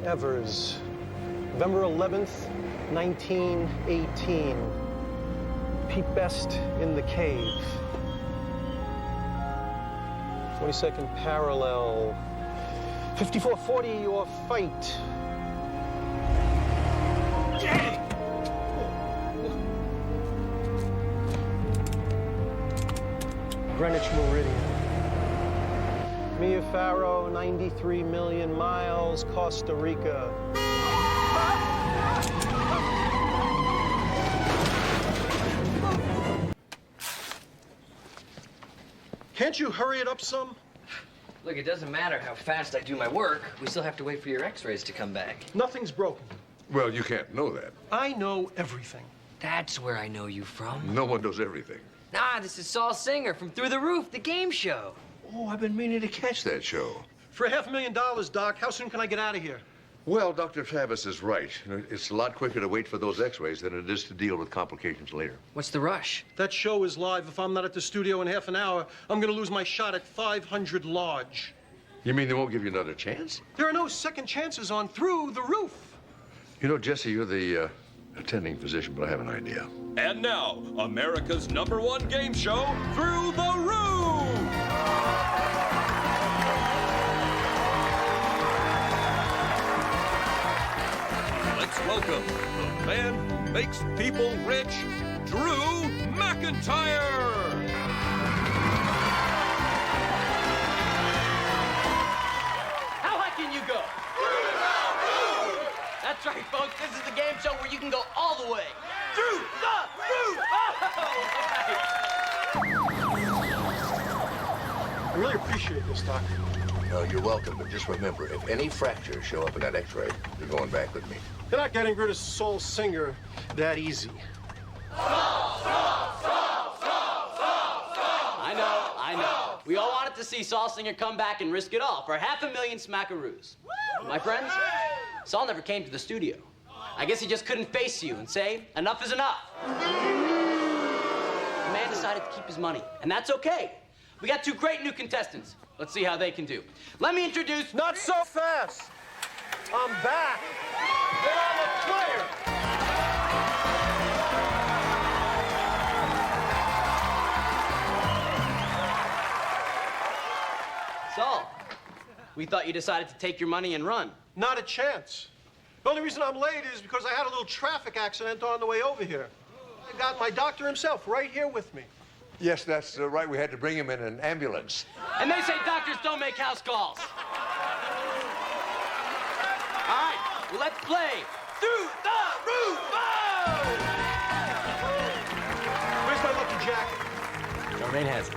Evers, November 11th, 1918. Pete Best in the cave. 42nd parallel. 5440, your fight. Greenwich Meridian. Mia Farrow, 93 million miles, Costa Rica. Can't you hurry it up some? Look, it doesn't matter how fast I do my work. We still have to wait for your x-rays to come back. Nothing's broken. Well, you can't know that. I know everything. That's where I know you from. No one knows everything. Nah, this is Saul Singer from Through the Roof, the game show. Oh, I've been meaning to catch that show. For $500,000, Doc, how soon can I get out of here? Well, Dr. Travis is right. You know, it's a lot quicker to wait for those x-rays than it is to deal with complications later. What's the rush? That show is live. If I'm not at the studio in half an hour, I'm gonna lose my shot at 500 large. You mean they won't give you another chance? There are no second chances on Through the Roof. You know, Jesse, you're the attending physician, but I have an idea. And now, America's #1 game show, Through the Roof! Let's welcome the man who makes people rich, Drew McIntyre! How high can you go? That's right, folks. This is the game show where you can go all the way. Through the roof! I really appreciate this, Doc. No, you're welcome, but just remember, if any fractures show up in that x-ray, you're going back with me. You're not getting rid of Saul Singer that easy. I know. We all wanted to see Saul Singer come back and risk it all for $500,000 smackaroos. My friends, Saul never came to the studio. I guess he just couldn't face you and say, enough is enough. The man decided to keep his money, and that's okay. We got 2 great new contestants. Let's see how they can do. Let me introduce... Not so fast. I'm back. Then I'm a player. Saul, we thought you decided to take your money and run. Not a chance. The only reason I'm late is because I had a little traffic accident on the way over here. I got my doctor himself right here with me. Yes, that's right. We had to bring him in an ambulance. And they say doctors don't make house calls. All right, well, let's play Through the Roof! Where's my lucky jacket? Charmaine has it.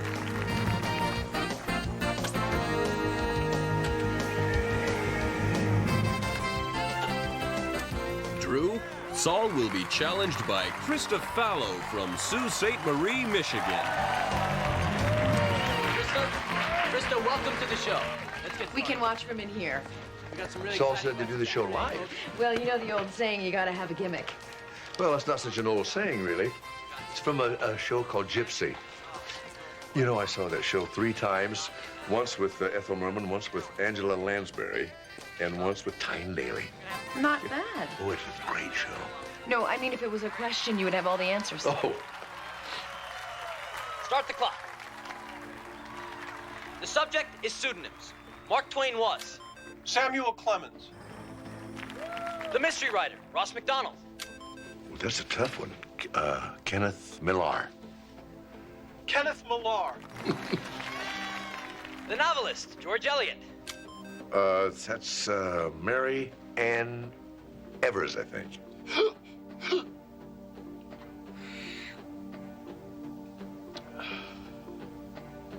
Drew, Saul will be challenged by Krista Fallow from Sault Ste. Marie, Michigan. Krista, welcome to the show. Let's get We can watch from in here. We got some really Saul exciting- said to do the show live. Well, you know the old saying, you gotta have a gimmick. Well, that's not such an old saying, really. It's from a show called Gypsy. You know, I saw that show 3 times. Once with Ethel Merman, once with Angela Lansbury, and once with Tyne Daly. Not bad. Oh, it's a great show. No, I mean, if it was a question, you would have all the answers. Oh, Start the clock. The subject is pseudonyms. Mark Twain was. Samuel Clemens. The mystery writer, Ross MacDonald. well, that's a tough one. Kenneth Millar. Kenneth Millar. The novelist, George Eliot. That's Mary Ann Evers, I think.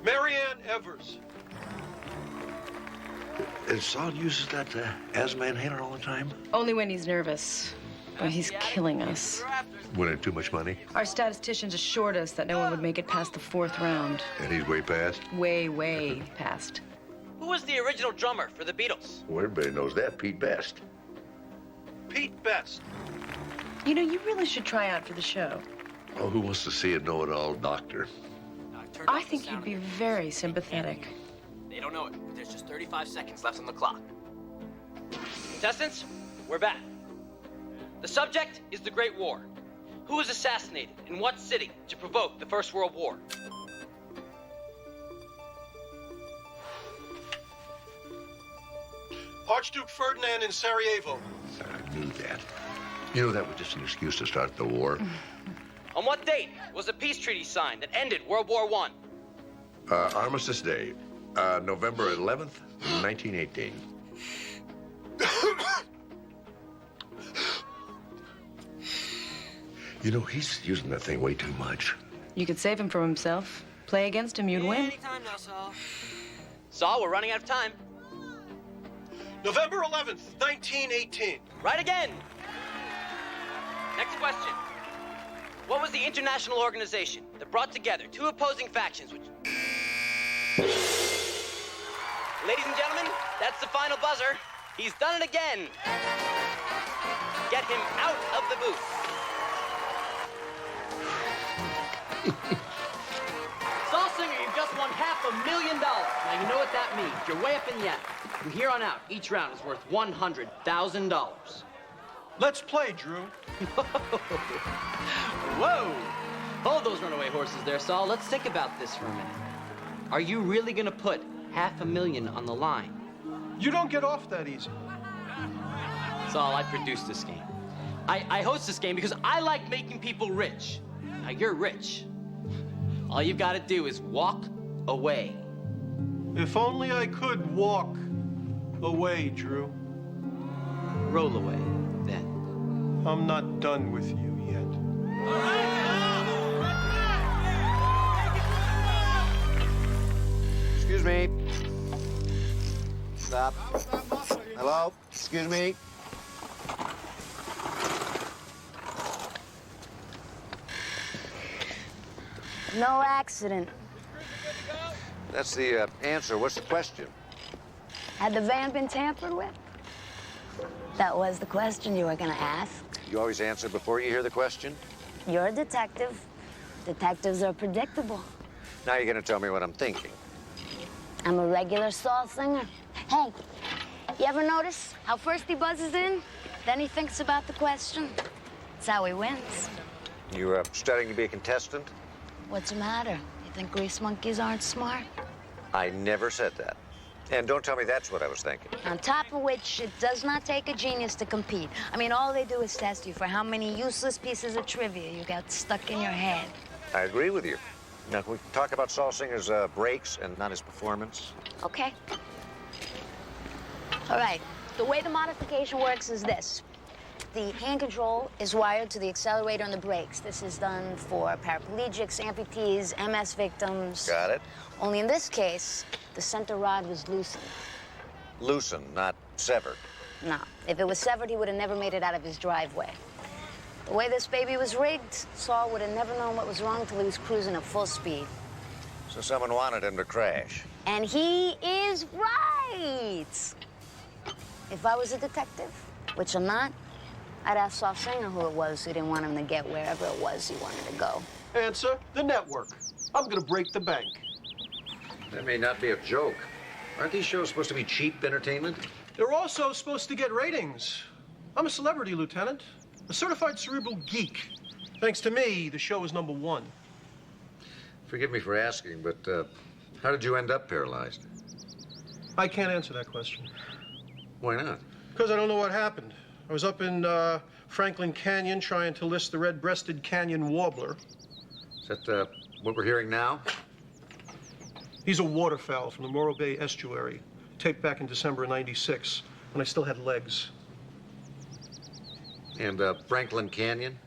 Mary Ann Evers. And Saul uses that asthma inhaler all the time? Only when he's nervous. Oh, he's killing us. Winning too much money? Our statisticians assured us that no one would make it past the 4th round. And he's way past? Way, way past. Who was the original drummer for the Beatles? Well, everybody knows that. Pete Best. Pete Best. You know, you really should try out for the show. Oh, who wants to see a know-it-all doctor? I think you'd be very sympathetic. They don't know it, but there's just 35 seconds left on the clock. Contestants, we're back. The subject is the Great War. Who was assassinated in what city to provoke the First World War? Archduke Ferdinand in Sarajevo. I knew that. You know, that was just an excuse to start the war. On what date was a peace treaty signed that ended World War I? Armistice Day, November 11th, 1918. You know, he's using that thing way too much. You could save him from himself. Play against him, you'd win. Anytime now, Saul. Saul, we're running out of time. November 11th, 1918. Right again. Next question. What was the international organization that brought together two opposing factions which... Ladies and gentlemen, that's the final buzzer. He's done it again. Get him out of the booth. Saul Singer, you've just won $500,000. Now you know what that means. You're way up in the ante. From here on out, each round is worth $100,000. Let's play, Drew. Whoa! Hold those runaway horses there, Saul. Let's think about this for a minute. Are you really gonna put $500,000 on the line? You don't get off that easy. Saul, I produced this game. I host this game because I like making people rich. Now, you're rich. All you've got to do is walk away. If only I could walk away, Drew. Roll away, then. I'm not done with you yet. Excuse me. Stop. Hello? Excuse me. No accident. That's the answer. What's the question? Had the van been tampered with? That was the question you were gonna ask. You always answer before you hear the question? You're a detective. Detectives are predictable. Now you're gonna tell me what I'm thinking. I'm a regular Saul Singer. Hey, you ever notice how first he buzzes in, then he thinks about the question? That's how he wins. You studying to be a contestant? What's the matter? You think grease monkeys aren't smart? I never said that. And don't tell me that's what I was thinking. On top of which, it does not take a genius to compete. I mean, all they do is test you for how many useless pieces of trivia you got stuck in your head. I agree with you. Now, can we talk about Saul Singer's breaks and not his performance? Okay. All right. The way the modification works is this. The hand control is wired to the accelerator and the brakes. This is done for paraplegics, amputees, MS victims. Got it. Only in this case, the center rod was loosened. Loosened, not severed. No. If it was severed, he would have never made it out of his driveway. The way this baby was rigged, Saul would have never known what was wrong till he was cruising at full speed. So someone wanted him to crash. And he is right. If I was a detective, which I'm not, I'd ask Saul Singer who it was who didn't want him to get wherever it was he wanted to go. Answer, the network. I'm gonna break the bank. That may not be a joke. Aren't these shows supposed to be cheap entertainment? They're also supposed to get ratings. I'm a celebrity, Lieutenant. A certified cerebral geek. Thanks to me, the show is #1. Forgive me for asking, but how did you end up paralyzed? I can't answer that question. Why not? Because I don't know what happened. I was up in Franklin Canyon trying to list the red-breasted canyon warbler. Is that what we're hearing now? He's a waterfowl from the Morro Bay estuary, taped back in December of '96, when I still had legs. And Franklin Canyon?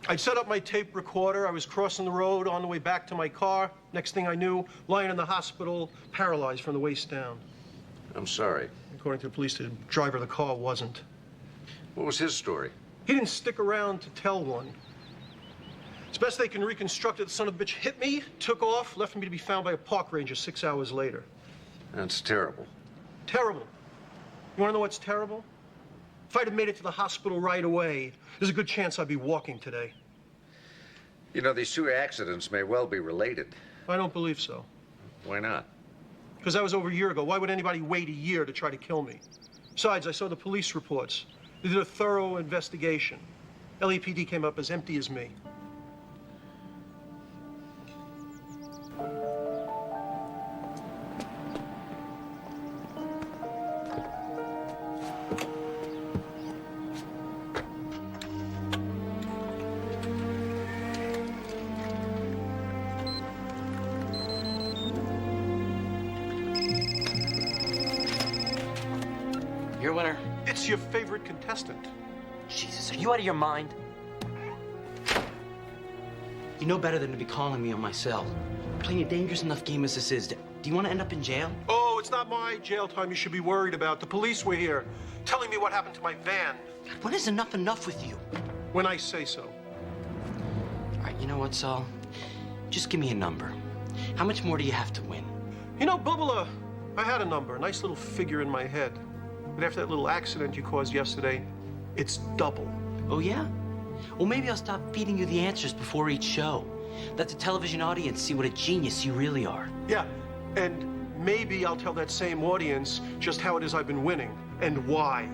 I'd set up my tape recorder. I was crossing the road on the way back to my car. Next thing I knew, lying in the hospital, paralyzed from the waist down. I'm sorry. According to the police, the driver of the car wasn't. What was his story? He didn't stick around to tell one. As best they can reconstruct it, the son of a bitch hit me, took off, left me to be found by a park ranger 6 hours later. That's terrible. Terrible. You want to know what's terrible? If I'd have made it to the hospital right away, there's a good chance I'd be walking today. You know, these two accidents may well be related. I don't believe so. Why not? Because that was over a year ago. Why would anybody wait a year to try to kill me? Besides, I saw the police reports. They did a thorough investigation. LAPD came up as empty as me. Your winner. It's your favorite contestant. Jesus, are you out of your mind? You know better than to be calling me on my cell. We're playing a dangerous enough game as this is. Do you want to end up in jail? Oh, it's not my jail time you should be worried about. The police were here, telling me what happened to my van. God, when is enough with you? When I say so. All right, you know what, Saul? Just give me a number. How much more do you have to win? You know, Bubba, I had a number, a nice little figure in my head. But after that little accident you caused yesterday, it's double. Oh, yeah? Well, maybe I'll stop feeding you the answers before each show. Let the television audience see what a genius you really are. Yeah, and maybe I'll tell that same audience just how it is I've been winning and why.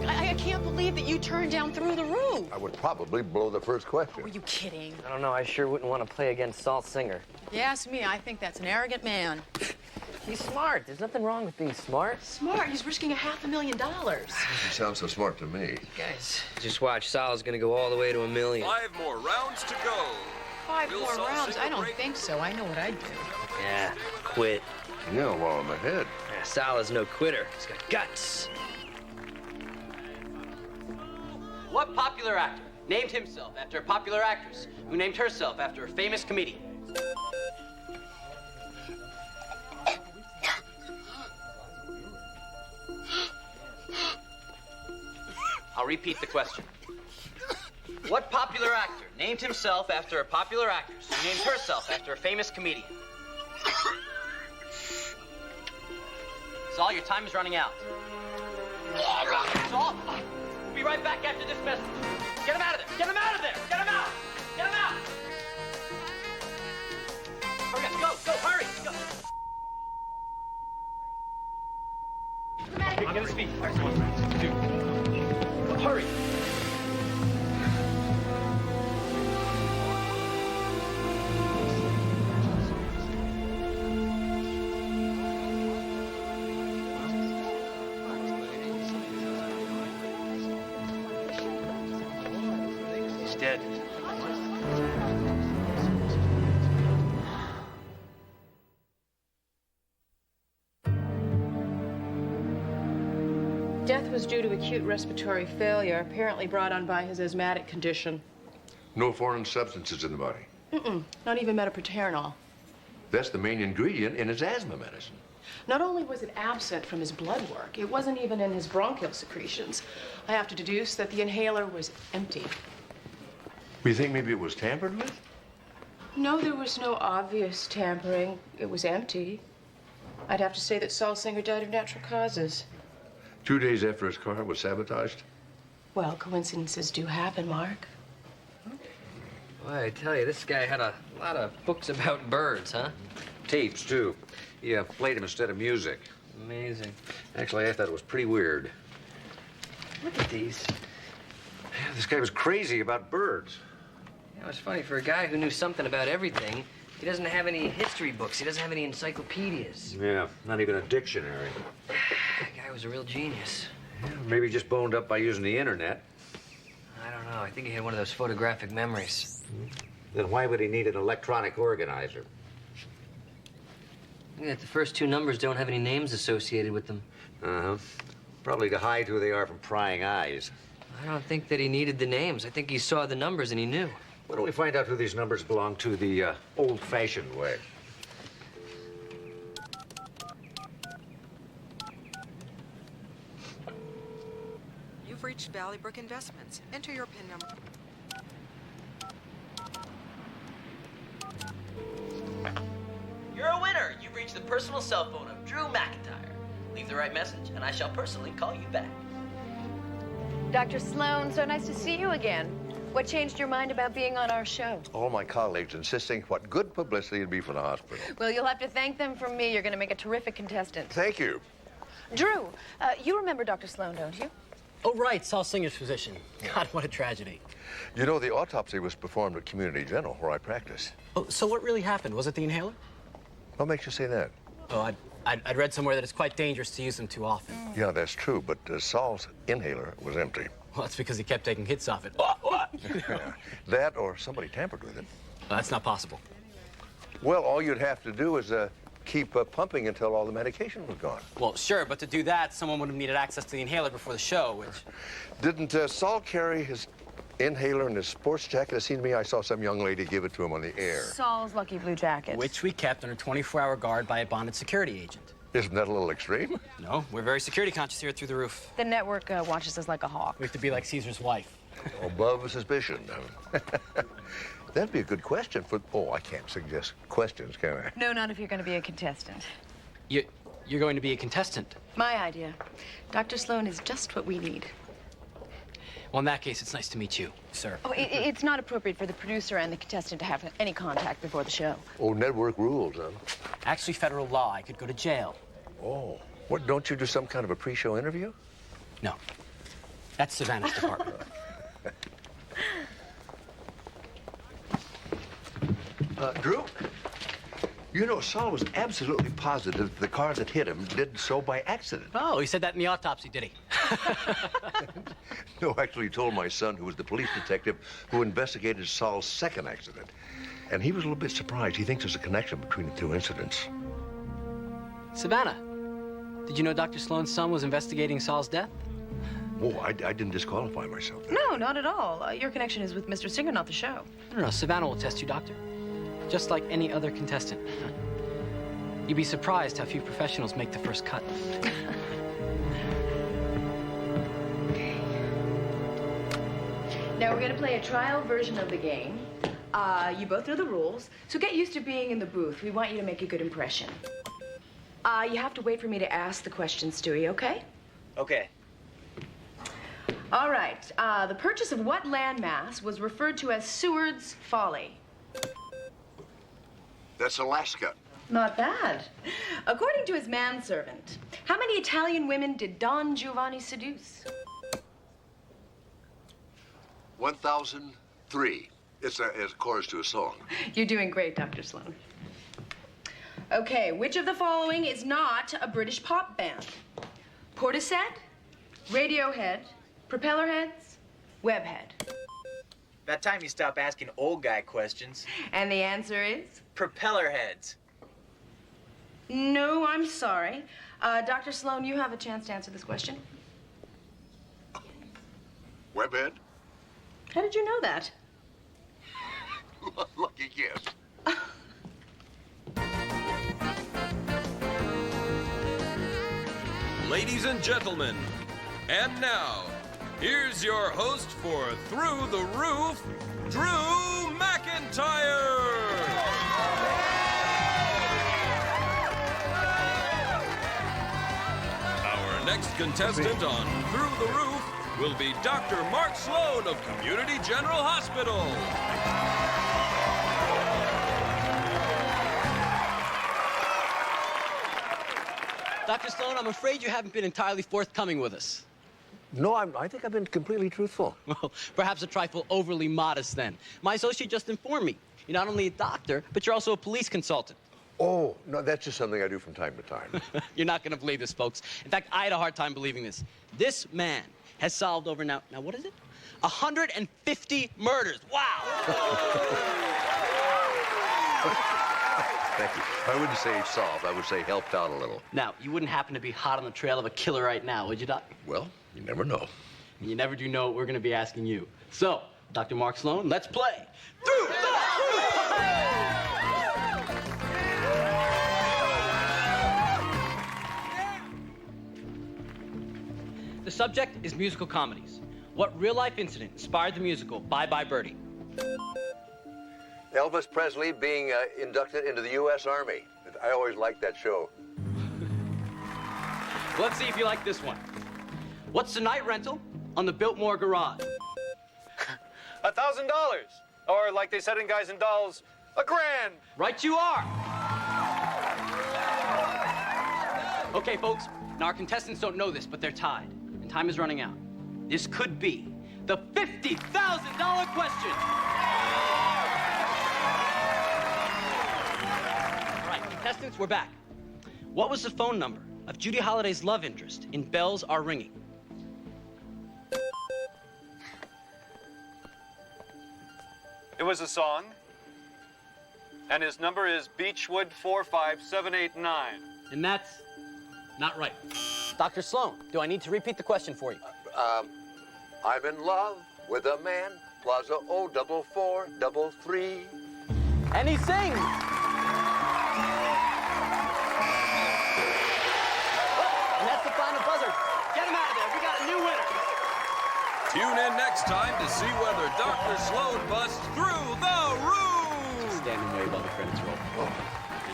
I can't believe that you turned down through the roof. I would probably blow the first question. Were you kidding? I don't know. I sure wouldn't want to play against Saul Singer. You ask me, I think that's an arrogant man. He's smart. There's nothing wrong with being smart. Smart? He's risking $500,000. You sound so smart to me. Guys, just watch. Sal's gonna go all the way to $1 million. 5 more rounds to go. Five Will more Saul rounds? Singer I don't break? think so. I know what I'd do. Yeah, quit. Yeah, while I'm ahead. Yeah, Sal is no quitter. He's got guts. What popular actor named himself after a popular actress who named herself after a famous comedian? I'll repeat the question. What popular actor named himself after a popular actress who named herself after a famous comedian? Saul, your time is running out. Saul, we'll be right back after this message. Get him out of there! Get him out of there! Get him out! Get him out! Hurry up, go, hurry, go! Get his feet. Hurry. He's dead. Death was due to acute respiratory failure, apparently brought on by his asthmatic condition. No foreign substances in the body. Not even metaproterenol. That's the main ingredient in his asthma medicine. Not only was it absent from his blood work, it wasn't even in his bronchial secretions. I have to deduce that the inhaler was empty. You think maybe it was tampered with? No, there was no obvious tampering. It was empty. I'd have to say that Saul Singer died of natural causes. 2 days after his car was sabotaged? Well, coincidences do happen, Mark. Boy, I tell you, this guy had a lot of books about birds, huh? Tapes, too. He played them instead of music. Amazing. Actually, I thought it was pretty weird. Look at these. Yeah, this guy was crazy about birds. You know, it's funny, for a guy who knew something about everything, he doesn't have any history books. He doesn't have any encyclopedias. Yeah, not even a dictionary. That guy was a real genius. Yeah, maybe just boned up by using the internet. I don't know. I think he had one of those photographic memories. Then why would he need an electronic organizer? Yeah, the first two numbers don't have any names associated with them. Uh-huh. Probably to hide who they are from prying eyes. I don't think that he needed the names. I think he saw the numbers and he knew. Why don't we find out who these numbers belong to the old-fashioned way? You've reached Valleybrook Investments. Enter your PIN number. You're a winner. You've reached the personal cell phone of Drew McIntyre. Leave the right message, and I shall personally call you back. Dr. Sloan, so nice to see you again. What changed your mind about being on our show? All my colleagues insisting what good publicity it'd be for the hospital. Well, you'll have to thank them from me. You're going to make a terrific contestant. Thank you. Drew, you remember Dr. Sloan, don't you? Oh, right, Saul Singer's physician. God, what a tragedy. You know, the autopsy was performed at Community General, where I practice. Oh, so what really happened? Was it the inhaler? What makes you say that? Oh, I'd read somewhere that it's quite dangerous to use them too often. Yeah, that's true, but Saul's inhaler was empty. Well, that's because he kept taking hits off it. That or somebody tampered with it. Well, that's not possible. Well, all you'd have to do is keep pumping until all the medication was gone. Well, sure, but to do that, someone would have needed access to the inhaler before the show, which... Didn't Saul carry his inhaler in his sports jacket? It seemed to me I saw some young lady give it to him on the air. Saul's lucky blue jacket. Which we kept under 24-hour guard by a bonded security agent. Isn't that a little extreme? No, we're very security conscious here at Through the Roof. The network watches us like a hawk. We have to be like Caesar's wife. Above suspicion. That'd be a good question for... Oh, I can't suggest questions, can I? No, not if you're going to be a contestant. You're going to be a contestant. My idea. Dr. Sloan is just what we need. Well, in that case, it's nice to meet you, sir. Oh, it's not appropriate for the producer and the contestant to have any contact before the show. Oh, network rules, huh? Actually, federal law. I could go to jail. Oh. What, don't you do some kind of a pre-show interview? No. That's Savannah's department. Drew, you know, Saul was absolutely positive that the car that hit him did so by accident. Oh, he said that in the autopsy, did he? No, actually, he told my son, who was the police detective who investigated Saul's second accident. And he was a little bit surprised. He thinks there's a connection between the two incidents. Savannah, did you know Dr. Sloan's son was investigating Saul's death? Oh, I didn't disqualify myself. No, not at all. Your connection is with Mr. Singer, not the show. No, Savannah will test you, Doctor. Just like any other contestant. You'd be surprised how few professionals make the first cut. Now, we're going to play a trial version of the game. You both know the rules, so get used to being in the booth. We want you to make a good impression. You have to wait for me to ask the question, Stewie, okay? Okay. All right. The purchase of what landmass was referred to as Seward's Folly? That's Alaska. Not bad. According to his manservant, how many Italian women did Don Giovanni seduce? 1,003. It's a chorus to a song. You're doing great, Dr. Sloan. Okay, which of the following is not a British pop band? Portishead, Radiohead, Propellerheads, Webhead. About time you stop asking old guy questions. And the answer is? Propeller heads. No, I'm sorry. Dr. Sloan, you have a chance to answer this question. Webhead? How did you know that? Lucky guess. Ladies and gentlemen, and now, here's your host for Through the Roof, Drew McIntyre! Our next contestant on Through the Roof will be Dr. Mark Sloan of Community General Hospital. Dr. Sloan, I'm afraid you haven't been entirely forthcoming with us. No, I think I've been completely truthful. Well, perhaps a trifle overly modest then. My associate just informed me. You're not only a doctor, but you're also a police consultant. Oh, no, that's just something I do from time to time. You're not going to believe this, folks. In fact, I had a hard time believing this. This man has solved over now what is it? 150 murders. Wow! Thank you. I wouldn't say solved. I would say helped out a little. Now, you wouldn't happen to be hot on the trail of a killer right now, would you, Doc? Well, you never know. And you never do know what we're going to be asking you. So, Dr. Mark Sloan, let's play. Through the The subject is musical comedies. What real-life incident inspired the musical Bye Bye Birdie? Elvis Presley being inducted into the U.S. Army. I always liked that show. Let's see if you like this one. What's the night rental on the Biltmore Garage? $1,000. Or like they said in Guys and Dolls, $1,000. Right you are. Okay, folks. Now our contestants don't know this, but they're tied. And time is running out. This could be the $50,000 question. All right, contestants, we're back. What was the phone number of Judy Holliday's love interest in Bells Are Ringing? It was a song. And his number is Beechwood 45789. And that's not right. Dr. Sloan, do I need to repeat the question for you? I'm in love with a man, Plaza O4433. And he sings. And that's the final buzzer. Get him out of there. We got a new winner. Tune in next time to see whether Dr. Sloan busts through the roof. Stand and wave while the credits roll.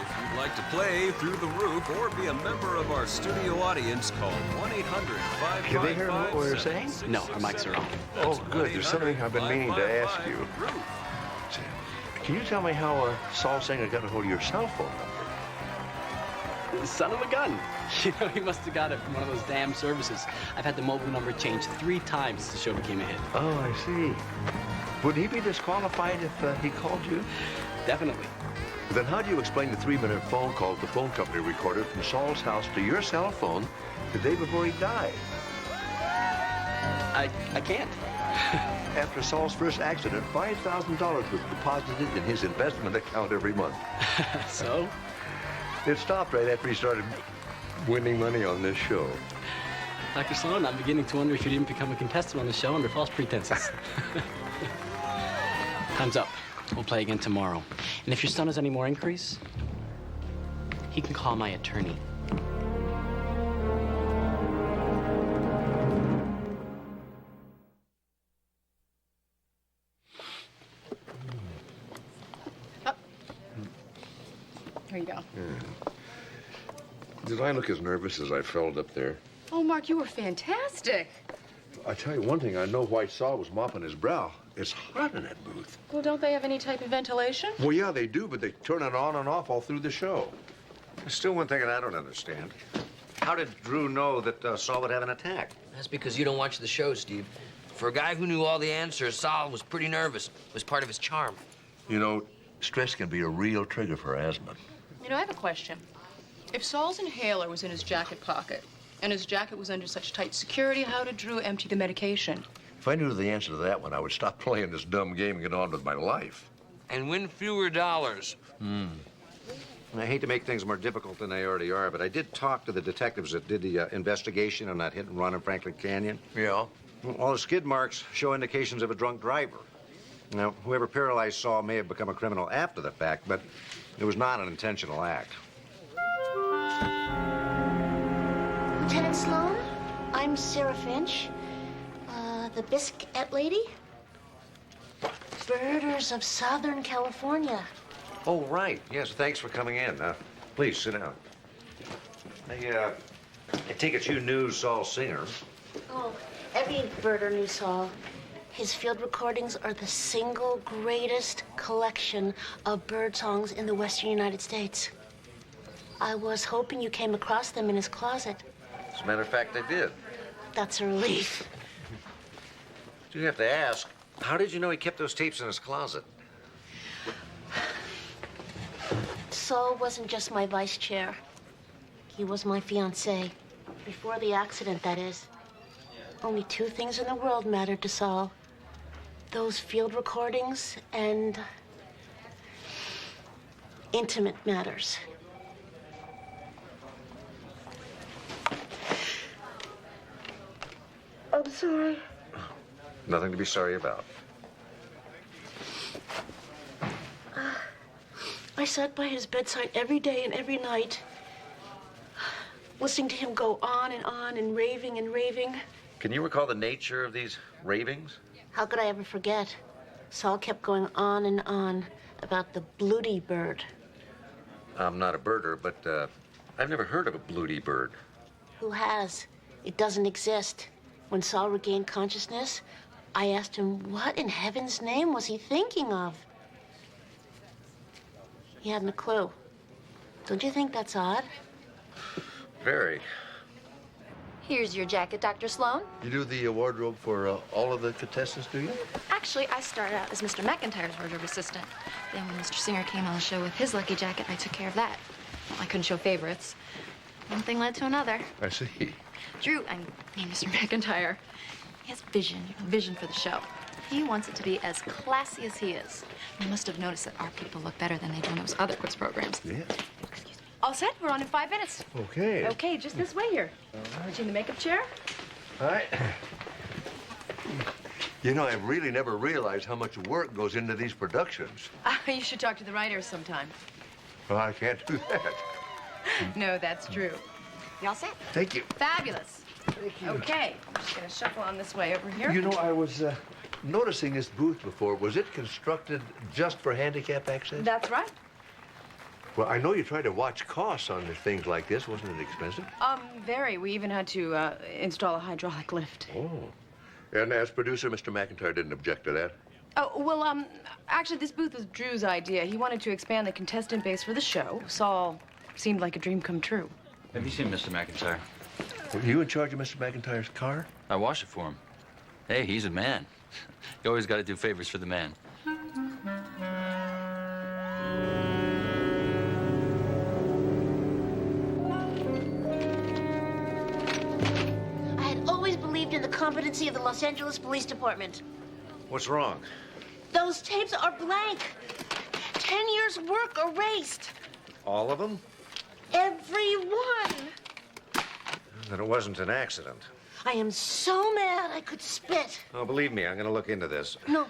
If you'd like to play Through the Roof or be a member of our studio audience, call 1-800-555-7766. Can they hear what we're saying? No, our mics are on. Oh, good. There's something I've been meaning to ask you. Can you tell me how Saul Singer got a hold of your cell phone number? Son of a gun. You know, he must have got it from one of those damn services. I've had the mobile number changed 3 times since the show became a hit. Oh, I see. Would he be disqualified if he called you? Definitely. Then how do you explain the 3-minute phone call the phone company recorded from Saul's house to your cell phone the day before he died? I can't. After Saul's first accident, $5,000 was deposited in his investment account every month. So? It stopped right after he started winning money on this show. Dr. Sloan, I'm beginning to wonder if you didn't become a contestant on the show under false pretenses. Time's up. We'll play again tomorrow. And if your son has any more inquiries, he can call my attorney. Here you go. Did I look as nervous as I felt up there? Oh, Mark, you were fantastic. I tell you one thing, I know why Saul was mopping his brow. It's hot in that booth. Well, don't they have any type of ventilation? Well, yeah, they do, but they turn it on and off all through the show. There's still one thing that I don't understand. How did Drew know that Saul would have an attack? That's because you don't watch the show, Steve. For a guy who knew all the answers, Saul was pretty nervous. It was part of his charm. You know, stress can be a real trigger for asthma. You know, I have a question. If Saul's inhaler was in his jacket pocket, and his jacket was under such tight security, how did Drew empty the medication? If I knew the answer to that one, I would stop playing this dumb game and get on with my life. And win fewer dollars. I hate to make things more difficult than they already are, but I did talk to the detectives that did the investigation on that hit and run in Franklin Canyon. Yeah? Well, all the skid marks show indications of a drunk driver. Now, whoever paralyzed Saul may have become a criminal after the fact, but it was not an intentional act. Lieutenant Sloan, I'm Sarah Finch, the Biscuit Lady. Birders of Southern California. Oh, right. Yes, thanks for coming in. Please, sit down. I take it you knew Saul Singer. Oh, every birder knew Saul. His field recordings are the single greatest collection of bird songs in the western United States. I was hoping you came across them in his closet. As a matter of fact, I did. That's a relief. You have to ask, how did you know he kept those tapes in his closet? Saul wasn't just my vice chair. He was my fiancé. Before the accident, that is. Only 2 things in the world mattered to Saul. Those field recordings and intimate matters. I'm sorry. Nothing to be sorry about. I sat by his bedside every day and every night, listening to him go on and raving and raving. Can you recall the nature of these ravings? How could I ever forget? Saul kept going on and on about the bluety bird. I'm not a birder, but I've never heard of a bluety bird. Who has? It doesn't exist. When Saul regained consciousness, I asked him what in heaven's name was he thinking of? He hadn't a clue. Don't you think that's odd? Very. Here's your jacket, Dr. Sloan. You do the wardrobe for all of the contestants, do you? Actually, I started out as Mr. McIntyre's wardrobe assistant. Then when Mr. Singer came on the show with his lucky jacket, I took care of that. Well, I couldn't show favorites. One thing led to another. I see. Drew, Mr. McIntyre, he has vision for the show. He wants it to be as classy as he is. You must have noticed that our people look better than they do in those other quiz programs. Yeah. All set? We're on in 5 minutes. Okay. Okay, just this way here. Put you in the makeup chair. All right. You know, I really never realized how much work goes into these productions. You should talk to the writers sometime. Well, I can't do that. No, that's true. You all set? Thank you. Fabulous. Thank you. Okay, I'm just gonna shuffle on this way over here. You know, I was noticing this booth before. Was it constructed just for handicap access? That's right. Well, I know you try to watch costs on things like this. Wasn't it expensive? Very. We even had to install a hydraulic lift. Oh. And as producer, Mr. McIntyre didn't object to that? Oh, well, actually, this booth was Drew's idea. He wanted to expand the contestant base for the show. Saul seemed like a dream come true. Have you seen Mr. McIntyre? Were you in charge of Mr. McIntyre's car? I wash it for him. Hey, he's a man. You always got to do favors for the man. I had always believed in the competency of the Los Angeles Police Department. What's wrong? Those tapes are blank. 10 years' work erased. All of them? Every one. Then it wasn't an accident. I am so mad I could spit. Oh, believe me, I'm going to look into this. No,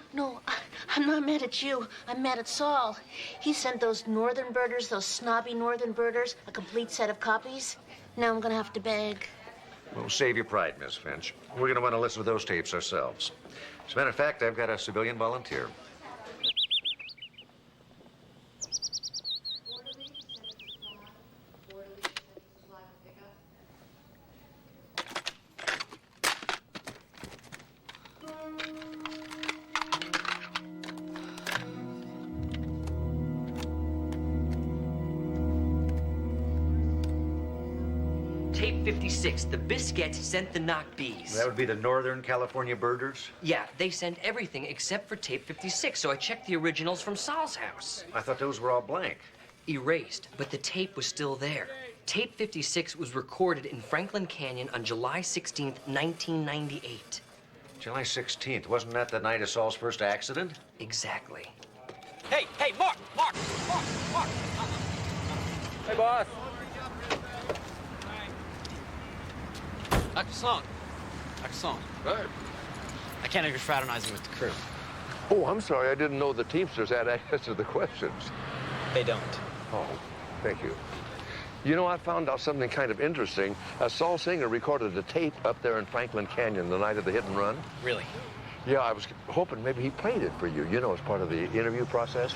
I'm not mad at you. I'm mad at Saul. He sent those northern birders, those snobby northern birders, a complete set of copies. Now I'm going to have to beg. Well, save your pride, Miss Finch. We're going to want to listen to those tapes ourselves. As a matter of fact, I've got a civilian volunteer. Tape 56, the Biscuits sent the knock bees. That would be the Northern California birders? Yeah, they sent everything except for tape 56, so I checked the originals from Saul's house. I thought those were all blank. Erased, but the tape was still there. Tape 56 was recorded in Franklin Canyon on July 16th, 1998. July 16th. Wasn't that the night of Saul's first accident? Exactly. Hey, Mark! Hey, boss. Dr. Sloan. Dr. Sloan. Right. I can't have you fraternizing with the crew. Oh, I'm sorry. I didn't know the Teamsters had access to the questions. They don't. Oh, thank you. You know, I found out something kind of interesting. Saul Singer recorded a tape up there in Franklin Canyon the night of the hit and run. Really? Yeah, I was hoping maybe he played it for you, you know, as part of the interview process.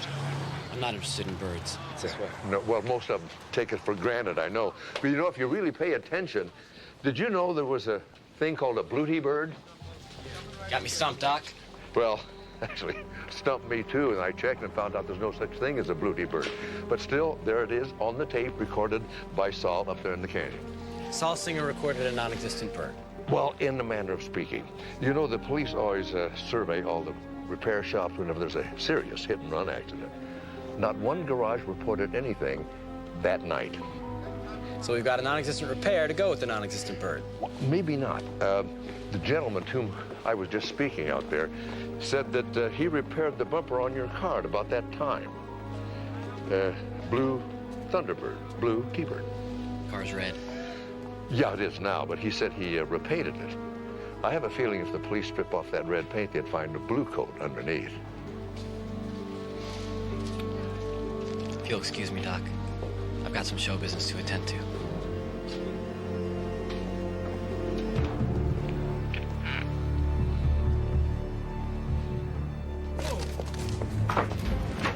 I'm not interested in birds. It's this way. No, well, most of them take it for granted, I know. But you know, if you really pay attention, did you know there was a thing called a bluety bird? Got me stumped, Doc. Well, actually, stumped me too, and I checked and found out there's no such thing as a bluety bird. But still, there it is on the tape recorded by Saul up there in the canyon. Saul Singer recorded a non-existent bird. Well, in the manner of speaking. You know, the police always survey all the repair shops whenever there's a serious hit and run accident. Not one garage reported anything that night. So we've got a non-existent repair to go with the non-existent bird. Maybe not. The gentleman to whom I was just speaking out there said that he repaired the bumper on your car at about that time. blue Thunderbird, blue T-bird. Car's red. Yeah, it is now, but he said he repainted it. I have a feeling if the police strip off that red paint, they'd find a blue coat underneath. If you'll excuse me, Doc, I've got some show business to attend to.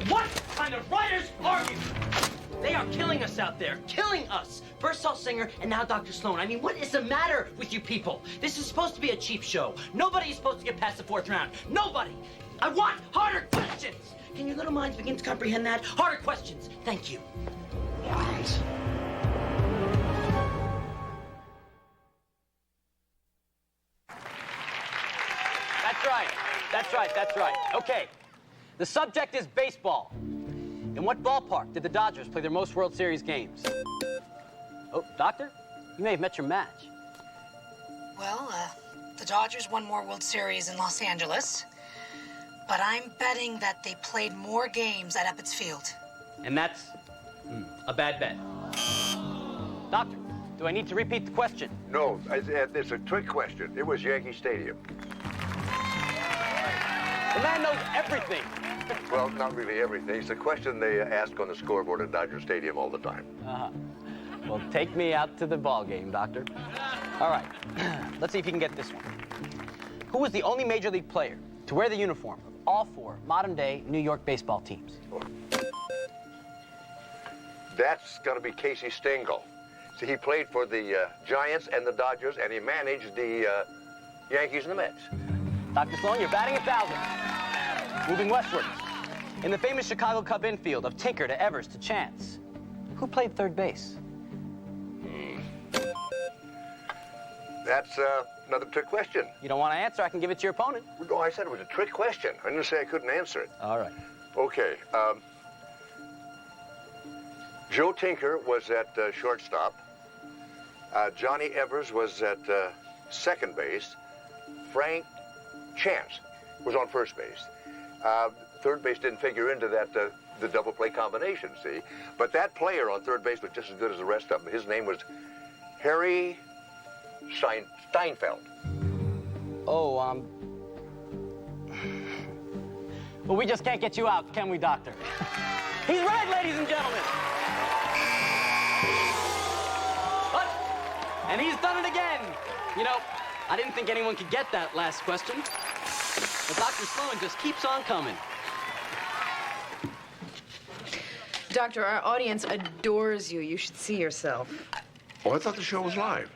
What kind of writers are you? They are killing us out there, killing us. First Saul Singer and now Dr. Sloan. I mean, what is the matter with you people? This is supposed to be a cheap show. Nobody is supposed to get past the 4th round. Nobody. I want harder questions. Can your little minds begin to comprehend that? Harder questions. Thank you. Morons. That's right. That's right. That's right. Okay. The subject is baseball. In what ballpark did the Dodgers play their most World Series games? Oh, Doctor? You may have met your match. Well, the Dodgers won more World Series in Los Angeles, but I'm betting that they played more games at Ebbets Field. And that's a bad bet. Doctor, do I need to repeat the question? No, it's a trick question. It was Yankee Stadium. The man knows everything. Well, not really everything. It's a question they ask on the scoreboard at Dodger Stadium all the time. Uh-huh. Well, take me out to the ball game, Doctor. All right. Let's see if you can get this one. Who was the only Major League player to wear the uniform of all 4 modern-day New York baseball teams? That's going to be Casey Stengel. See, he played for the Giants and the Dodgers, and he managed the Yankees and the Mets. Dr. Sloan, you're batting 1,000. Moving westward. In the famous Chicago Cub infield of Tinker to Evers to Chance, who played third base? That's another trick question. You don't want to answer, I can give it to your opponent. No, I said it was a trick question. I didn't say I couldn't answer it. All right. Okay. Joe Tinker was at shortstop. Johnny Evers was at second base. Frank Chance was on first base. Third base didn't figure into that the double play combination, see? But that player on third base was just as good as the rest of them. His name was Harry Steinfeld. Oh, well, we just can't get you out, can we, Doctor? He's right, ladies and gentlemen. But, and he's done it again. You know, I didn't think anyone could get that last question. But Dr. Sloan just keeps on coming. Doctor, our audience adores you. You should see yourself. Oh, I thought the show was live.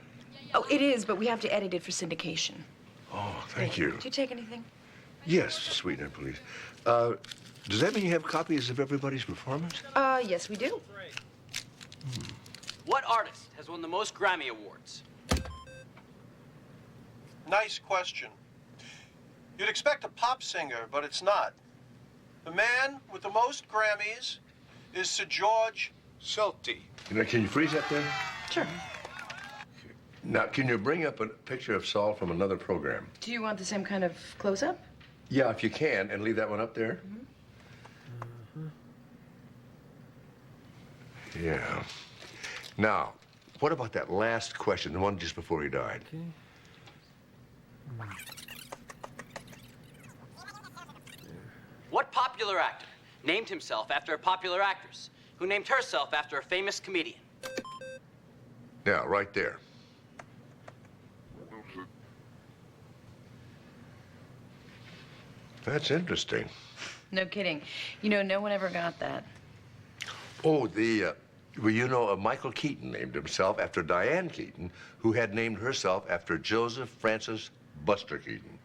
Oh, it is, but we have to edit it for syndication. Oh, thank you. Did you take anything? Yes, sweetener, please. Does that mean you have copies of everybody's performance? Yes, we do. What artist has won the most Grammy Awards? Nice question. You'd expect a pop singer, but it's not. The man with the most Grammys is Sir George Solti. Can you freeze that there? Sure. Now, can you bring up a picture of Saul from another program? Do you want the same kind of close-up? Yeah, if you can, and leave that one up there. Yeah. Now, what about that last question, the one just before he died? What popular actor named himself after a popular actress who named herself after a famous comedian? Yeah, right there. That's interesting. No kidding. You know, no one ever got that. Oh, well, you know, Michael Keaton named himself after Diane Keaton, who had named herself after Joseph Francis Buster Keaton.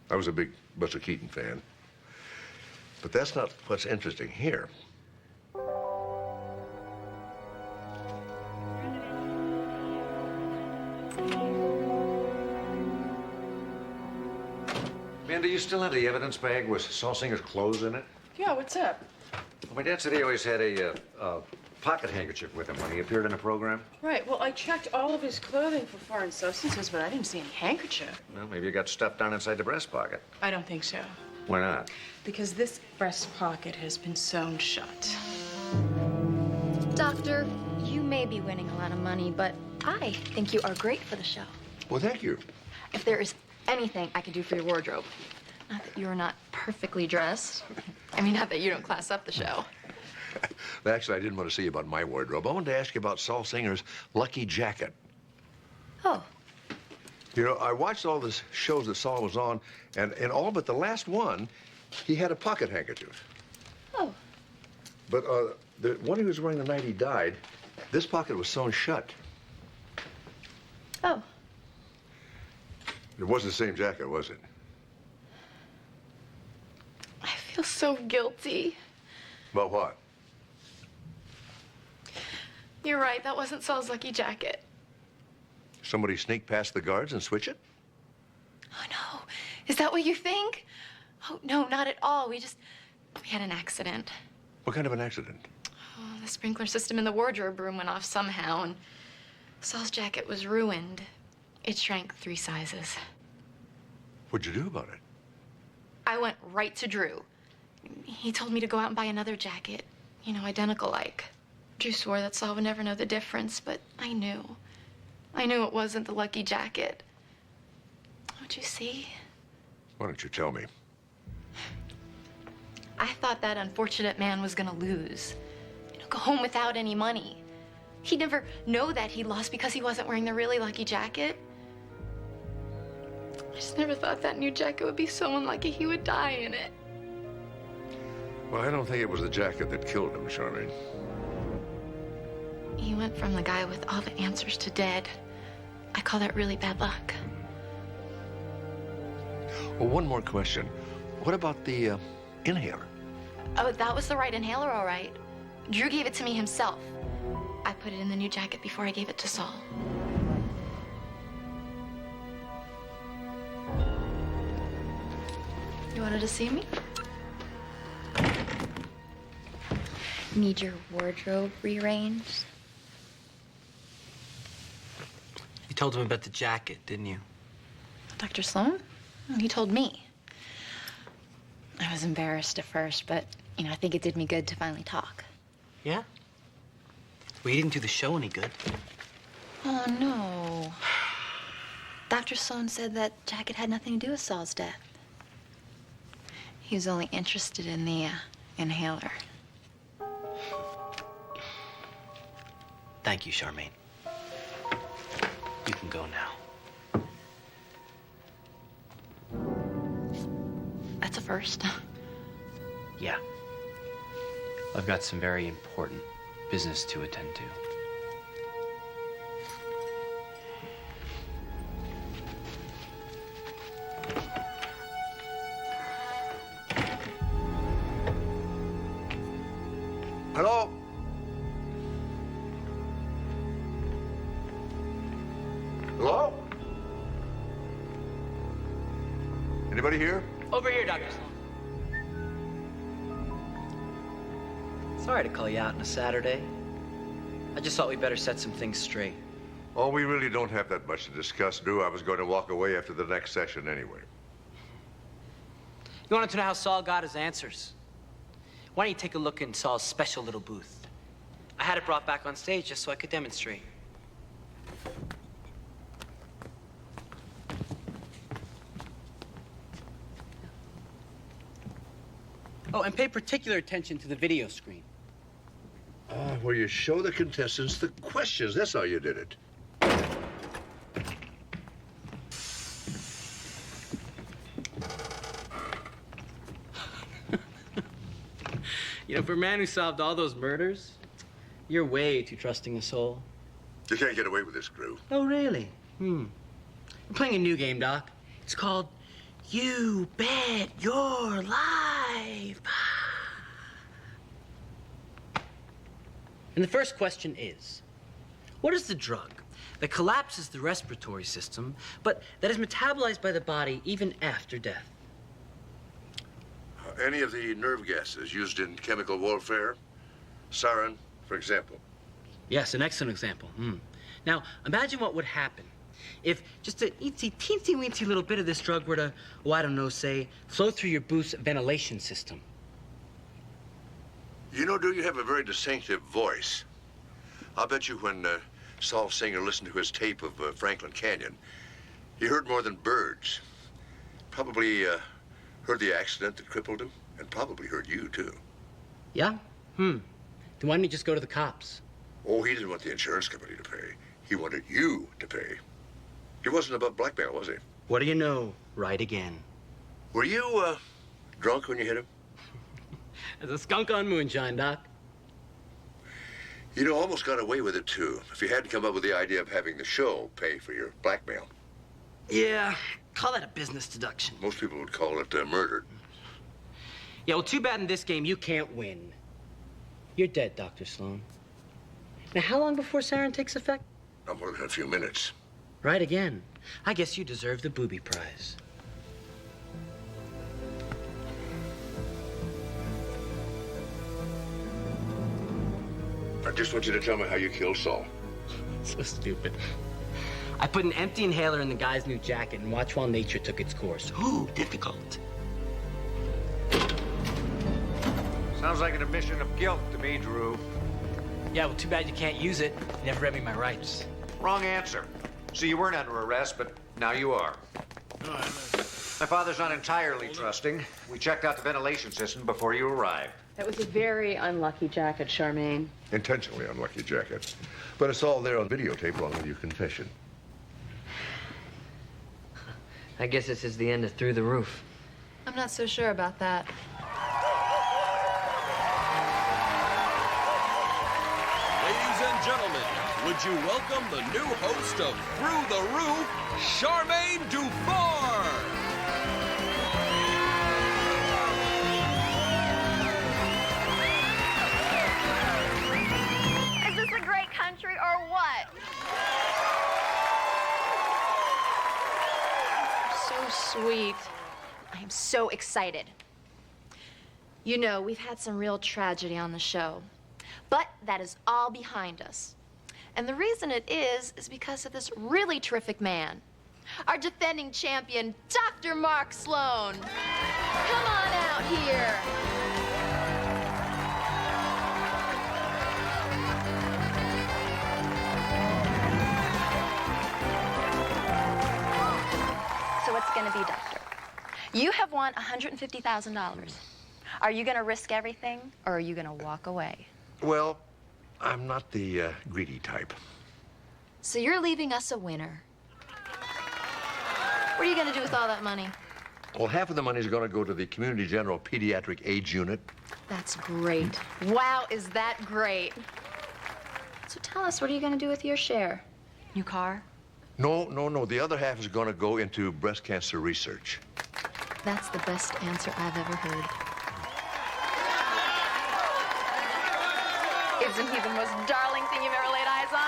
I was a big Buster Keaton fan. But that's not what's interesting here. Man, do you still have the evidence bag with Saul Singer's clothes in it? Yeah, what's up? Well, my dad said he always had a pocket handkerchief with him when he appeared in a program. Right, well, I checked all of his clothing for foreign substances, but I didn't see any handkerchief. Well, maybe it got stuffed down inside the breast pocket. I don't think so. Why not? Because this breast pocket has been sewn shut. Doctor, you may be winning a lot of money, but I think you are great for the show. Well, thank you. If there is anything I can do for your wardrobe, not that you are not perfectly dressed. I mean, not that you don't class up the show. Actually, I didn't want to see you about my wardrobe. I wanted to ask you about Saul Singer's lucky jacket. Oh. You know, I watched all the shows that Saul was on, and in all but the last one, he had a pocket handkerchief. Oh. But the one he was wearing the night he died, this pocket was sewn shut. Oh. It wasn't the same jacket, was it? I feel so guilty. About what? You're right, that wasn't Saul's lucky jacket. Somebody sneak past the guards and switch it? Oh, no. Is that what you think? Oh, no, not at all. We had an accident. What kind of an accident? Oh, the sprinkler system in the wardrobe room went off somehow, and Saul's jacket was ruined. It shrank 3 sizes. What'd you do about it? I went right to Drew. He told me to go out and buy another jacket, you know, identical like. Drew swore that Saul would never know the difference, but I knew. I knew it wasn't the lucky jacket. Don't you see? Why don't you tell me? I thought that unfortunate man was gonna lose. You know, go home without any money. He'd never know that he lost because he wasn't wearing the really lucky jacket. I just never thought that new jacket would be so unlucky he would die in it. Well, I don't think it was the jacket that killed him, Charmaine. He went from the guy with all the answers to dead. I call that really bad luck. Well, one more question. What about the inhaler? Oh, that was the right inhaler, all right. Drew gave it to me himself. I put it in the new jacket before I gave it to Saul. You wanted to see me? Need your wardrobe rearranged? You told him about the jacket, didn't you? Dr. Sloan? He told me. I was embarrassed at first, but, you know, I think it did me good to finally talk. Yeah? Well, you didn't do the show any good. Oh, no. Dr. Sloan said that jacket had nothing to do with Saul's death. He was only interested in the inhaler. Thank you, Charmaine. You can go now. That's a first. Yeah. I've got some very important business to attend to. Hello? Hello? Anybody here? Over here, Dr. Sloan. Sorry to call you out on a Saturday. I just thought we'd better set some things straight. Oh, we really don't have that much to discuss, Drew. I was going to walk away after the next session anyway. You wanted to know how Saul got his answers? Why don't you take a look in Saul's special little booth? I had it brought back on stage just so I could demonstrate. Oh, and pay particular attention to the video screen. Where you show the contestants the questions. That's how you did it. You know, for a man who solved all those murders, you're way too trusting a soul. You can't get away with this, Drew. Oh, really? We're playing a new game, Doc. It's called You Bet Your Life. And the first question is, what is the drug that collapses the respiratory system, but that is metabolized by the body even after death? Any of the nerve gases used in chemical warfare? Sarin, for example. Yes, an excellent example. Now, imagine what would happen if just a teensy-weensy little bit of this drug were to, oh, I don't know, say, flow through your booth's ventilation system. You know, Drew, you have a very distinctive voice. I'll bet you when Saul Singer listened to his tape of Franklin Canyon, he heard more than birds. Probably heard the accident that crippled him, and probably heard you, too. Yeah? Then why didn't he just go to the cops? Oh, he didn't want the insurance company to pay. He wanted you to pay. He wasn't above blackmail, was he? What do you know? Right again. Were you drunk when you hit him? As a skunk on moonshine, Doc. You know, almost got away with it, too, if you hadn't come up with the idea of having the show pay for your blackmail. Yeah, call that a business deduction. Most people would call it murder. Yeah, well, too bad in this game you can't win. You're dead, Dr. Sloan. Now, how long before sarin takes effect? Not more than a few minutes. Right again. I guess you deserve the booby prize. I just want you to tell me how you killed Saul. So stupid. I put an empty inhaler in the guy's new jacket and watched while nature took its course. Ooh, difficult. Sounds like an admission of guilt to me, Drew. Yeah, well, too bad you can't use it. You never read me my rights. Wrong answer. So you weren't under arrest, but now you are. My father's not entirely trusting. We checked out the ventilation system before you arrived. That was a very unlucky jacket, Charmaine. Intentionally unlucky jacket. But it's all there on videotape along with your confession. I guess this is the end of Through the Roof. I'm not so sure about that. Ladies and gentlemen, would you welcome the new host of Through the Roof, Charmaine Dufour? Is this a great country or what? So sweet. I am so excited. You know, we've had some real tragedy on the show, but that is all behind us. And the reason it is because of this really terrific man, our defending champion, Dr. Mark Sloan. Come on out here. So what's going to be, Doctor? You have won $150,000. Are you going to risk everything, or are you going to walk away? Well, I'm not the greedy type. So you're leaving us a winner. What are you going to do with all that money? Well, half of the money is going to go to the Community General Pediatric AIDS Unit. That's great. Wow, is that great. So tell us, what are you going to do with your share? New car? No. The other half is going to go into breast cancer research. That's the best answer I've ever heard. Isn't he the most darling thing you've ever laid eyes on?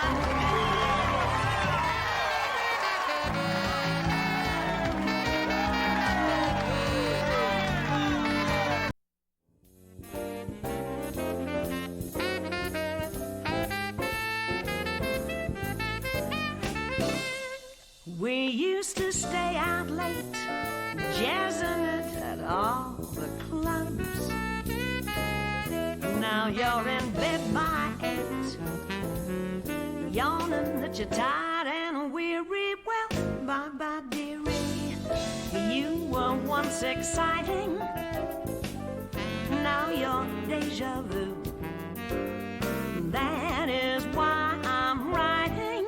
We used to stay out late, jazzing it at all the clubs. Now you're in bed by 8, yawning that you're tired and weary. Well, bye-bye, dearie. You were once exciting, now you're deja vu. That is why I'm writing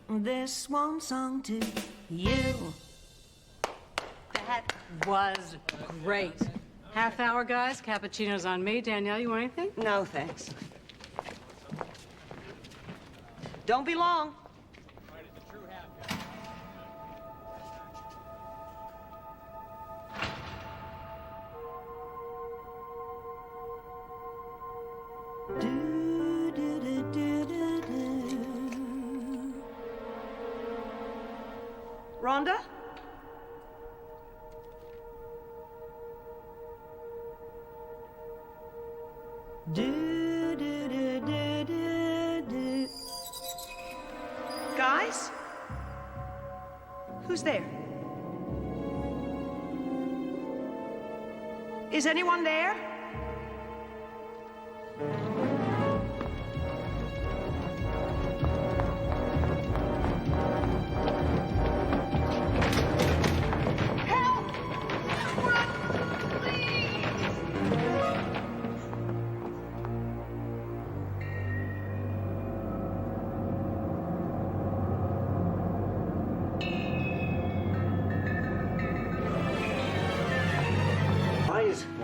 this one song to you. That was great. Half hour, guys. Cappuccino's on me. Danielle, you want anything? No, thanks. Don't be long. Rhonda? Guys? Who's there? Is anyone there?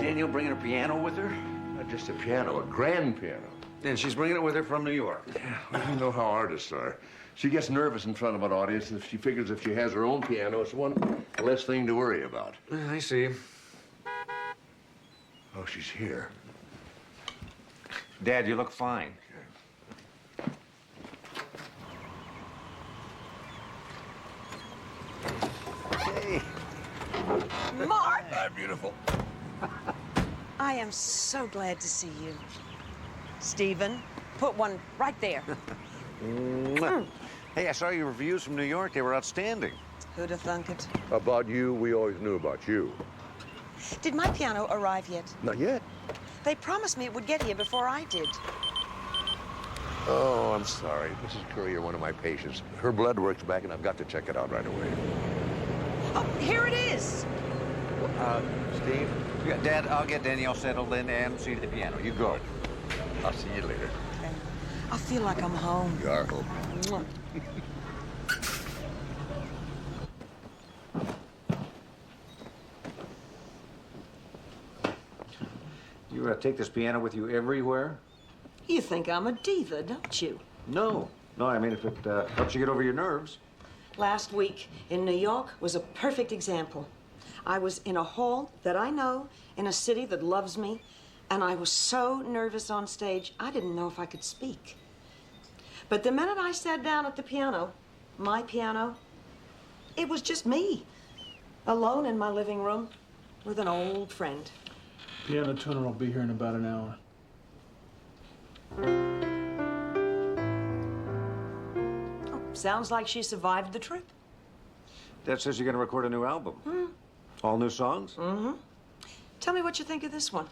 Danielle bringing a piano with her? Not just a piano, a grand piano. And she's bringing it with her from New York. Yeah, well, you know how artists are. She gets nervous in front of an audience, and if she figures if she has her own piano, it's one less thing to worry about. I see. Oh, she's here. Dad, you look fine. Hey. Mark! Hi, beautiful. I am so glad to see you. Stephen, put one right there. Mwah. Hey, I saw your reviews from New York. They were outstanding. Who'd have thunk it? About you, we always knew about you. Did my piano arrive yet? Not yet. They promised me it would get here before I did. Oh, I'm sorry. Mrs. Curry, you're one of my patients. Her blood work's back, and I've got to check it out right away. Oh, here it is. Steve? Yeah, Dad, I'll get Danielle settled in and see to the piano. You go. I'll see you later. Okay. I feel like I'm home. You are home. Mwah. You take this piano with you everywhere? You think I'm a diva, don't you? No. No, I mean, if it helps you get over your nerves. Last week in New York was a perfect example. I was in a hall that I know, in a city that loves me, and I was so nervous on stage, I didn't know if I could speak. But the minute I sat down at the piano, my piano, it was just me, alone in my living room with an old friend. Piano tuner will be here in about an hour. Oh, sounds like she survived the trip. Dad says you're going to record a new album. All new songs? Mm-hmm. Tell me what you think of this one.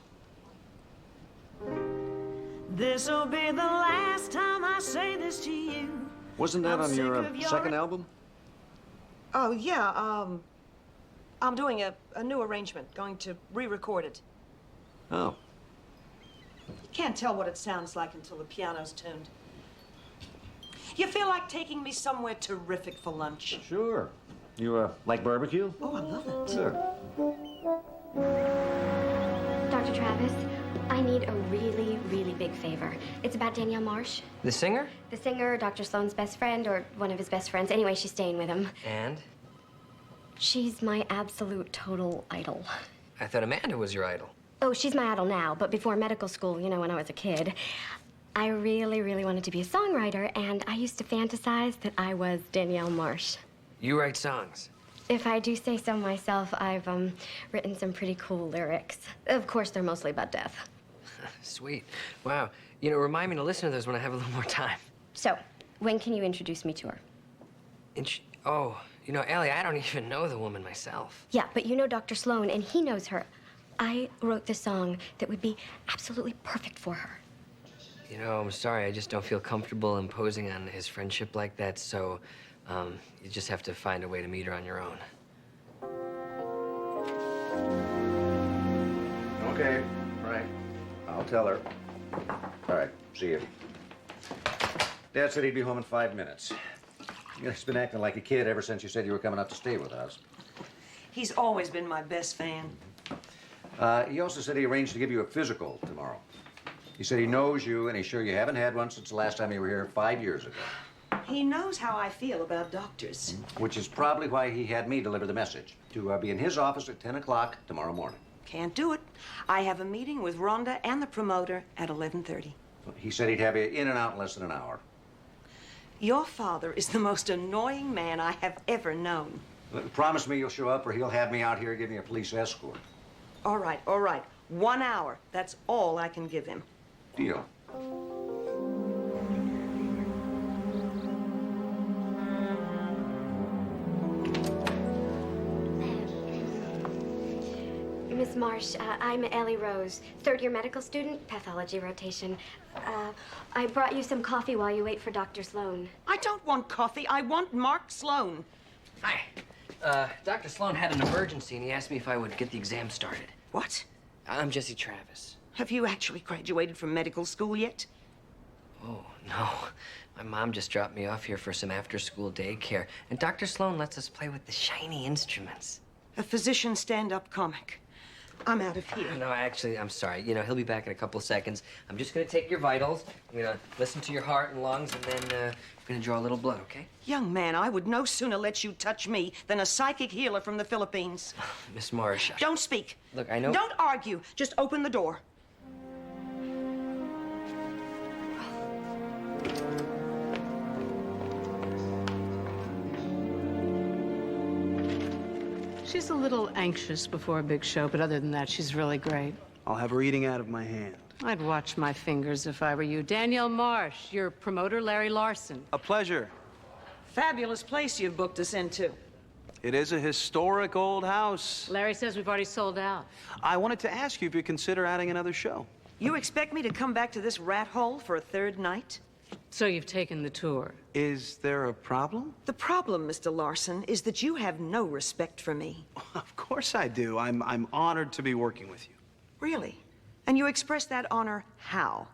This'll be the last time I say this to you. Wasn't that I'm on your sick of your- second album? Oh, yeah, I'm doing a new arrangement, going to re-record it. Oh. You can't tell what it sounds like until the piano's tuned. You feel like taking me somewhere terrific for lunch? Sure. You, like barbecue? Oh, I love it. Sure. Dr. Travis, I need a really, really big favor. It's about Danielle Marsh. The singer? The singer, Dr. Sloan's best friend, or one of his best friends. Anyway, she's staying with him. And? She's my absolute total idol. I thought Amanda was your idol. Oh, she's my idol now, but before medical school, you know, when I was a kid, I really, really wanted to be a songwriter, and I used to fantasize that I was Danielle Marsh. You write songs. If I do say so myself, I've written some pretty cool lyrics. Of course, they're mostly about death. Sweet. Wow. You know, remind me to listen to those when I have a little more time. So, when can you introduce me to her? Oh, you know, Ellie, I don't even know the woman myself. Yeah, but you know Dr. Sloan, and he knows her. I wrote the song that would be absolutely perfect for her. You know, I'm sorry, I just don't feel comfortable imposing on his friendship like that, so you just have to find a way to meet her on your own. Okay, right. I'll tell her. All right, see you. Dad said he'd be home in 5 minutes. You know, he's been acting like a kid ever since you said you were coming up to stay with us. He's always been my best fan. He also said he arranged to give you a physical tomorrow. He said he knows you, and he's sure you haven't had one since the last time you were here 5 years ago. He knows how I feel about doctors. Which is probably why he had me deliver the message. To be in his office at 10 o'clock tomorrow morning. Can't do it. I have a meeting with Rhonda and the promoter at 11:30. He said he'd have you in and out in less than an hour. Your father is the most annoying man I have ever known. Promise me you'll show up, or he'll have me out here giving me a police escort. All right, all right. 1 hour. That's all I can give him. Deal. Miss Marsh, I'm Ellie Rose, third-year medical student, pathology rotation. I brought you some coffee while you wait for Dr. Sloan. I don't want coffee. I want Mark Sloan. Hi. Dr. Sloan had an emergency, and he asked me if I would get the exam started. What? I'm Jesse Travis. Have you actually graduated from medical school yet? Oh, no. My mom just dropped me off here for some after-school daycare, and Dr. Sloan lets us play with the shiny instruments. A physician stand-up comic. I'm out of here. No, actually, I'm sorry. You know, he'll be back in a couple of seconds. I'm just gonna take your vitals. I'm gonna listen to your heart and lungs, and then we're gonna draw a little blood, okay? Young man, I would no sooner let you touch me than a psychic healer from the Philippines. Miss Marsh. Don't speak. Look, I know. Don't argue. Just open the door. She's a little anxious before a big show, but other than that, she's really great. I'll have her eating out of my hand. I'd watch my fingers if I were you. Danielle Marsh, your promoter, Larry Larson. A pleasure. Fabulous place you've booked us into. It is a historic old house. Larry says we've already sold out. I wanted to ask you if you'd consider adding another show. You expect me to come back to this rat hole for a third night? So you've taken the tour. Is there a problem? The problem, Mr. Larson, is that you have no respect for me. Of course I do. I'm honored to be working with you. Really? And you express that honor how?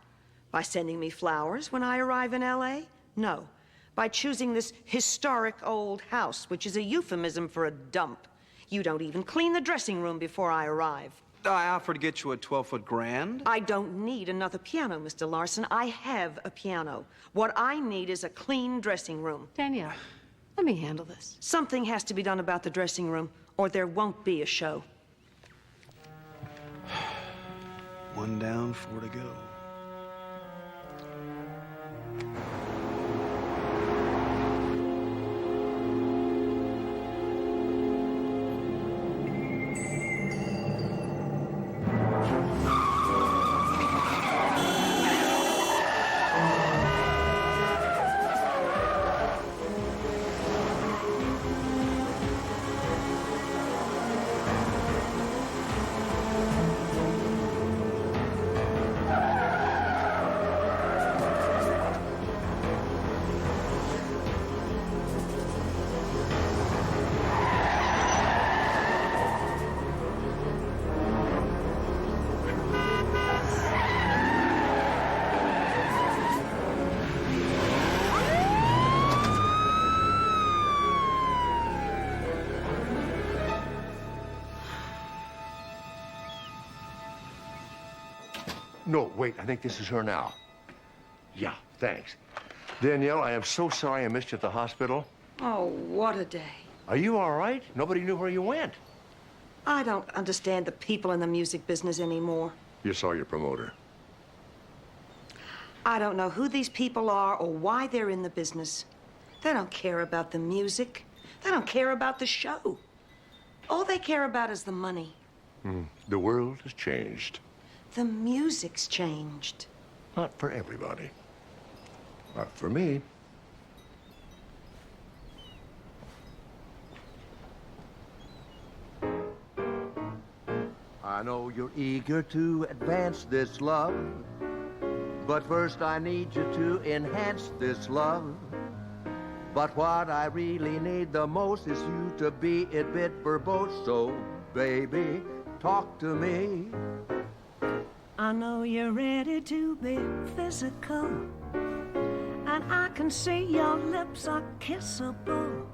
By sending me flowers when I arrive in L.A.? No. By choosing this historic old house, which is a euphemism for a dump. You don't even clean the dressing room before I arrive. I offered to get you a 12-foot grand. I don't need another piano, Mr. Larson. I have a piano. What I need is a clean dressing room. Danielle, let me handle this. Something has to be done about the dressing room, or there won't be a show. One down, 4 to go. No, wait, I think this is her now. Yeah, thanks. Danielle, I am so sorry I missed you at the hospital. Oh, what a day. Are you all right? Nobody knew where you went. I don't understand the people in the music business anymore. You saw your promoter. I don't know who these people are or why they're in the business. They don't care about the music. They don't care about the show. All they care about is the money. The world has changed. The music's changed. Not for everybody. Not for me. I know you're eager to advance this love, but first I need you to enhance this love. But what I really need the most is you to be a bit verbose. So, baby, talk to me. I know you're ready to be physical, and I can see your lips are kissable.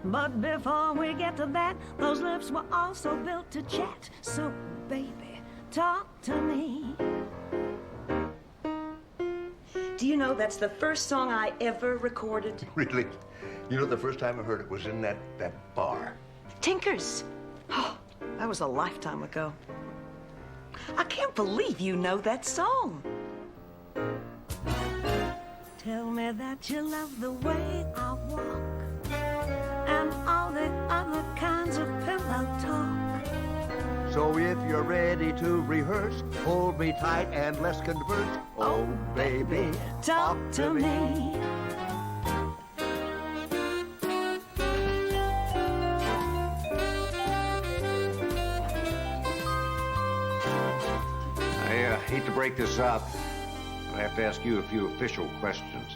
But before we get to that, those lips were also built to chat. So, baby, talk to me. Do you know that's the first song I ever recorded? Really? You know, the first time I heard it was in that bar. Tinkers. Oh, that was a lifetime ago. I can't believe you know that song. Tell me that you love the way I walk and all the other kinds of pillow talk. So if you're ready to rehearse, hold me tight and let's converse. Oh, baby, talk to me. I hate to break this up, but I have to ask you a few official questions.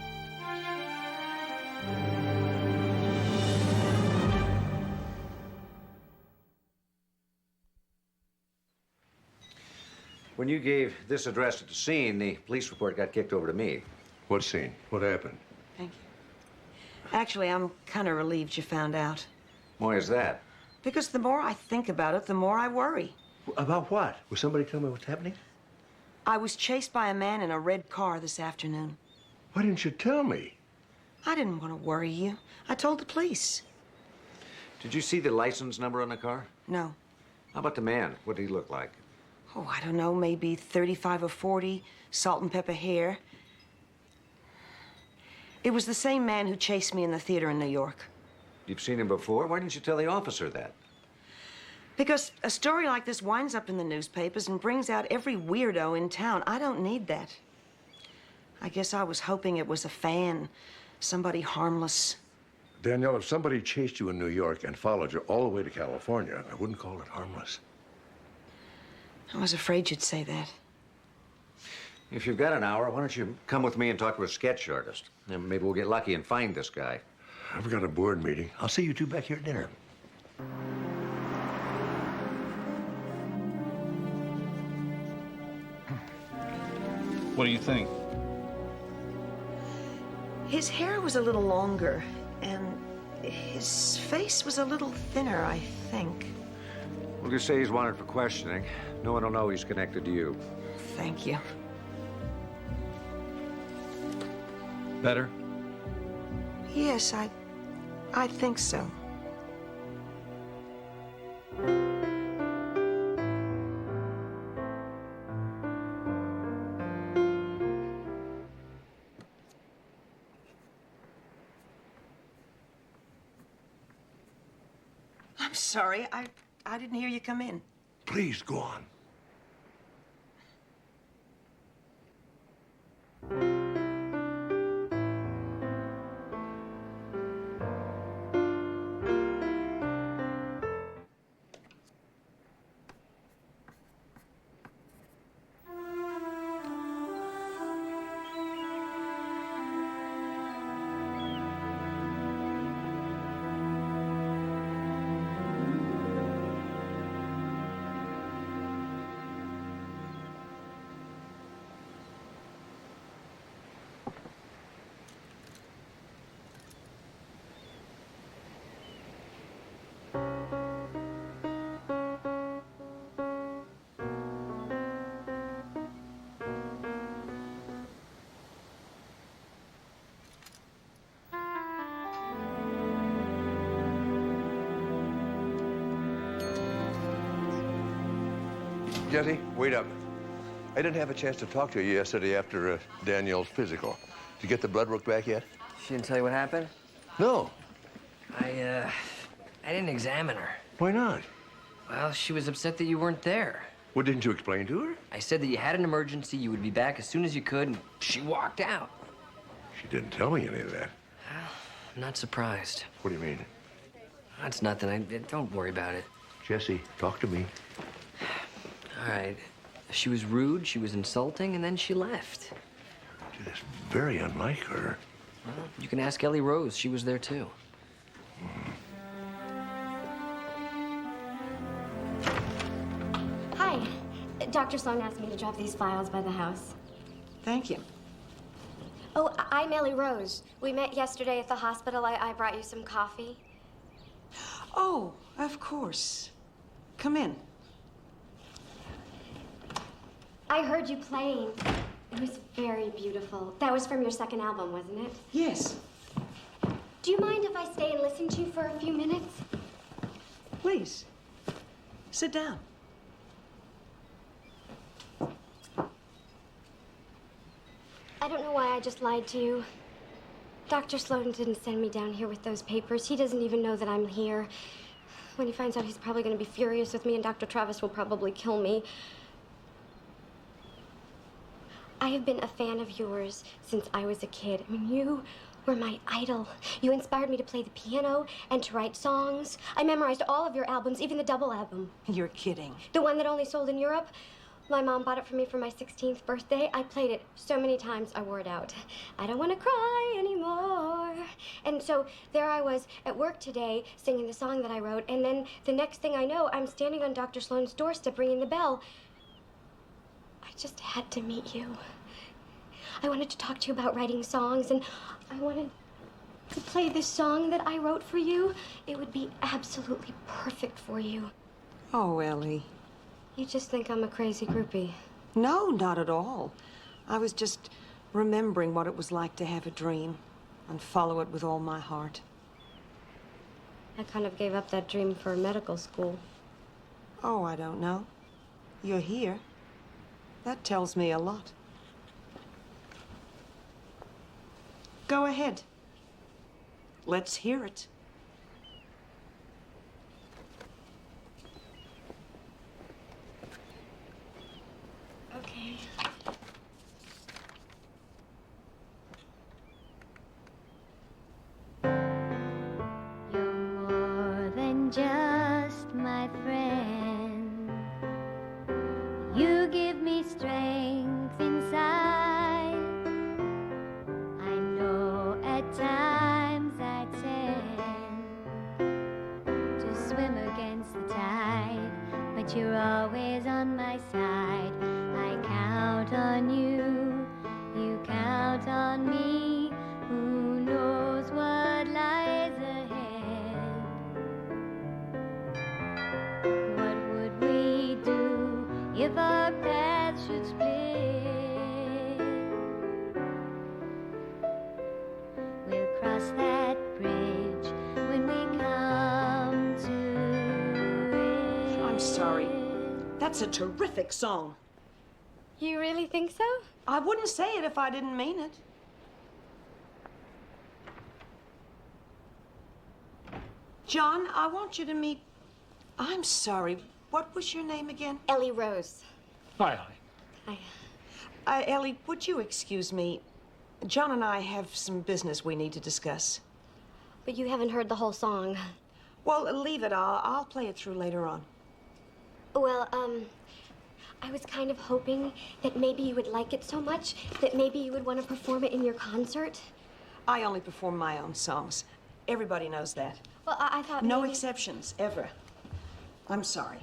When you gave this address at the scene, the police report got kicked over to me. What scene? What happened? Thank you. Actually, I'm kind of relieved you found out. Why is that? Because the more I think about it, the more I worry. About what? Will somebody tell me what's happening? I was chased by a man in a red car this afternoon. Why didn't you tell me? I didn't want to worry you. I told the police. Did you see the license number on the car? No. How about the man? What did he look like? Oh, I don't know, maybe 35 or 40, salt and pepper hair. It was the same man who chased me in the theater in New York. You've seen him before? Why didn't you tell the officer that? Because a story like this winds up in the newspapers and brings out every weirdo in town. I don't need that. I guess I was hoping it was a fan, somebody harmless. Danielle, if somebody chased you in New York and followed you all the way to California, I wouldn't call it harmless. I was afraid you'd say that. If you've got an hour, why don't you come with me and talk to a sketch artist? And maybe we'll get lucky and find this guy. I've got a board meeting. I'll see you two back here at dinner. What do you think? His hair was a little longer, and his face was a little thinner, I think. We'll just say he's wanted for questioning. No one will know he's connected to you. Thank you. Better? Yes, I think so. I'm sorry. I didn't hear you come in. Please, go on. Jesse, wait up. I didn't have a chance to talk to you yesterday after Danielle's physical. Did you get the blood work back yet? She didn't tell you what happened? No. I didn't examine her. Why not? Well, she was upset that you weren't there. What didn't you explain to her? I said that you had an emergency, you would be back as soon as you could, and she walked out. She didn't tell me any of that. I'm not surprised. What do you mean? That's nothing. Don't worry about it. Jesse, talk to me. All right. She was rude, she was insulting, and then she left. That's very unlike her. Well, you can ask Ellie Rose. She was there, too. Hi. Dr. Sloan asked me to drop these files by the house. Thank you. Oh, I'm Ellie Rose. We met yesterday at the hospital. I brought you some coffee. Oh, of course. Come in. I heard you playing. It was very beautiful. That was from your second album, wasn't it? Yes. Do you mind if I stay and listen to you for a few minutes? Please. Sit down. I don't know why I just lied to you. Dr. Sloan didn't send me down here with those papers. He doesn't even know that I'm here. When he finds out, he's probably going to be furious with me, and Dr. Travis will probably kill me. I have been a fan of yours since I was a kid. I mean, you were my idol. You inspired me to play the piano and to write songs. I memorized all of your albums, even the double album. You're kidding. The one that only sold in Europe? My mom bought it for me for my 16th birthday. I played it so many times I wore it out. I don't want to cry anymore. And so there I was at work today singing the song that I wrote, and then the next thing I know, I'm standing on Dr. Sloan's doorstep ringing the bell. I just had to meet you. I wanted to talk to you about writing songs, and I wanted to play this song that I wrote for you. It would be absolutely perfect for you. Oh, Ellie. You just think I'm a crazy groupie. No, not at all. I was just remembering what it was like to have a dream and follow it with all my heart. I kind of gave up that dream for medical school. Oh, I don't know. You're here. That tells me a lot. Go ahead. Let's hear it. Okay. You're more than just my friend. You give me strength inside. I know at times I tend to swim against the tide, but you're always on my side. I count on you, you count on me. Who knows what lies ahead? What would we do if our paths should split? We'll cross that bridge when we come to it. I'm sorry. That's a terrific song. You really think so? I wouldn't say it if I didn't mean it. John, I want you to meet... I'm sorry. What was your name again? Ellie Rose. Hi. Hi. Ellie, would you excuse me? John and I have some business we need to discuss. But you haven't heard the whole song. Well, leave it. I'll play it through later on. Well, I was kind of hoping that maybe you would like it so much that maybe you would want to perform it in your concert. I only perform my own songs. Everybody knows that. Well, I thought No maybe... exceptions, ever. I'm sorry.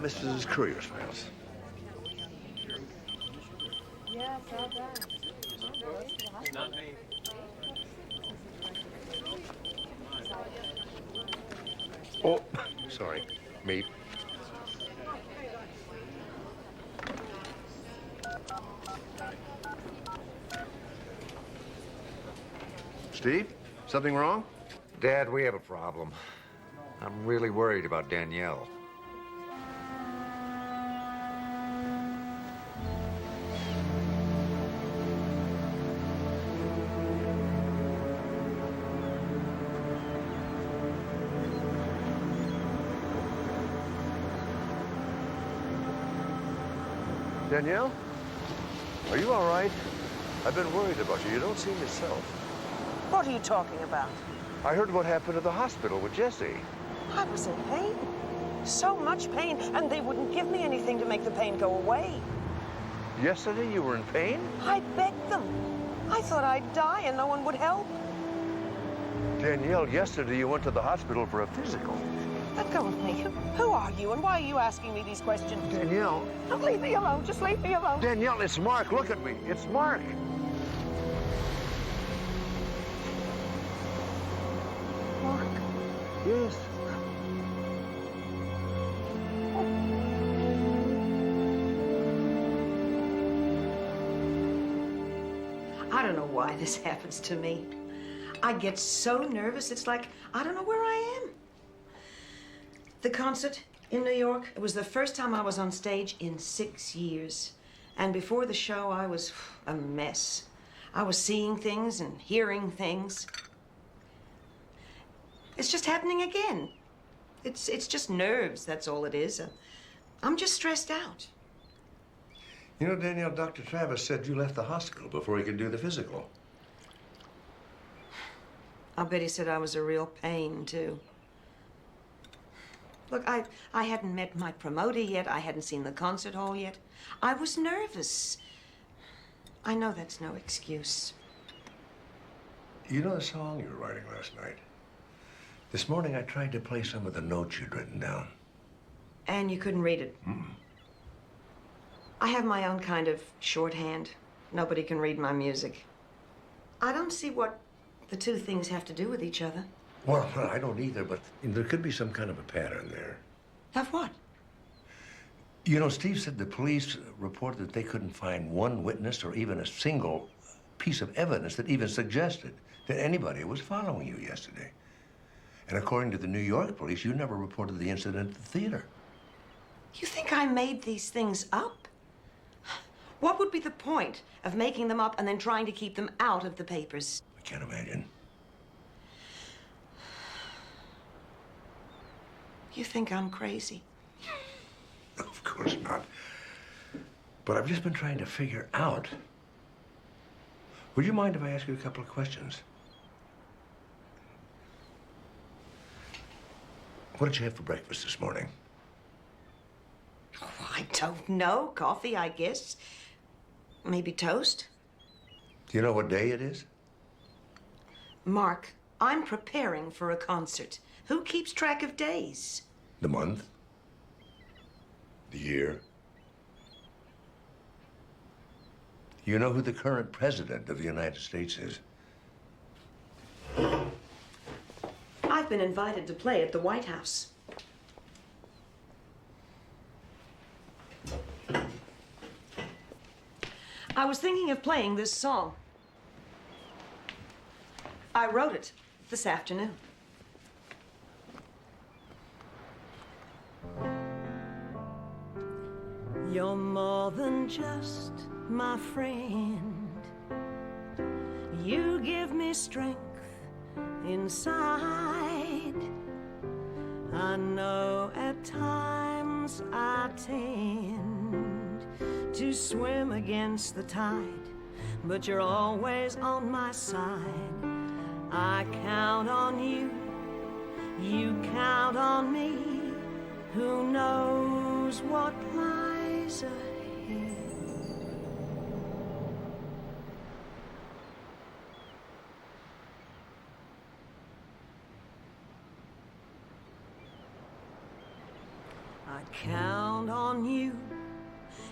Mrs. Courier's files. Yes, all done. Not me. Oh, sorry. Me. Steve, something wrong? Dad, we have a problem. I'm really worried about Danielle. Danielle? Are you all right? I've been worried about you. You don't seem yourself. What are you talking about? I heard what happened at the hospital with Jesse. I was in pain. So much pain, and they wouldn't give me anything to make the pain go away. Yesterday you were in pain? I begged them. I thought I'd die and no one would help. Danielle, yesterday you went to the hospital for a physical. Let go of me. Who are you, and why are you asking me these questions? Danielle. Don't leave me alone. Just leave me alone. Danielle, it's Mark. Look at me. It's Mark. Mark? Yes. I don't know why this happens to me. I get so nervous, it's like I don't know where I am. The concert in New York, it was the first time I was on stage in 6 years. And before the show, I was a mess. I was seeing things and hearing things. It's just happening again. It's just nerves, that's all it is. I'm just stressed out. You know, Danielle, Dr. Travis said you left the hospital before he could do the physical. I'll bet he said I was a real pain, too. Look, I hadn't met my promoter yet. I hadn't seen the concert hall yet. I was nervous. I know that's no excuse. You know the song you were writing last night? This morning I tried to play some of the notes you'd written down. And you couldn't read it? I have my own kind of shorthand. Nobody can read my music. I don't see what the two things have to do with each other. Well, I don't either, but there could be some kind of a pattern there. Have what? You know, Steve said the police reported that they couldn't find one witness or even a single piece of evidence that even suggested that anybody was following you yesterday. And according to the New York police, you never reported the incident at the theater. You think I made these things up? What would be the point of making them up and then trying to keep them out of the papers? I can't imagine. You think I'm crazy? Of course not. But I've just been trying to figure out. Would you mind if I ask you a couple of questions? What did you have for breakfast this morning? Oh, I don't know. Coffee, I guess. Maybe toast? Do you know what day it is? Mark, I'm preparing for a concert. Who keeps track of days? The month? The year? You know who the current president of the United States is? I've been invited to play at the White House. I was thinking of playing this song. I wrote it this afternoon. You're more than just my friend. You give me strength inside. I know at times I tend to swim against the tide, but you're always on my side. I count on you, you count on me. Who knows what lies ahead? I count on you,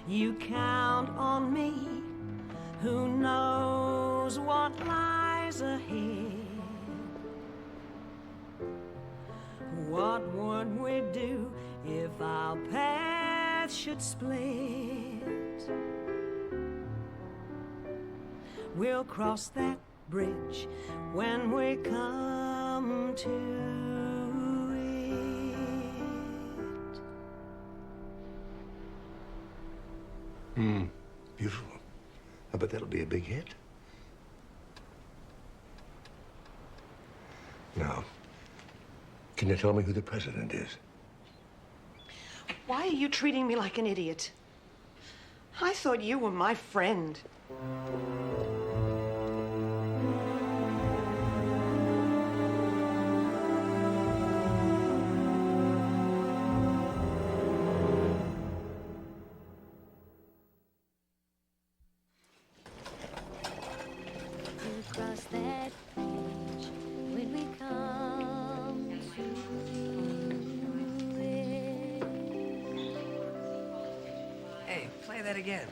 you count on me. Who knows what lies ahead? What would we do if our paths should split? We'll cross that bridge when we come to it. Beautiful. I bet that'll be a big hit. Now, can you tell me who the president is? Why are you treating me like an idiot? I thought you were my friend. Cross that bridge when we come to it. Hey, play that again.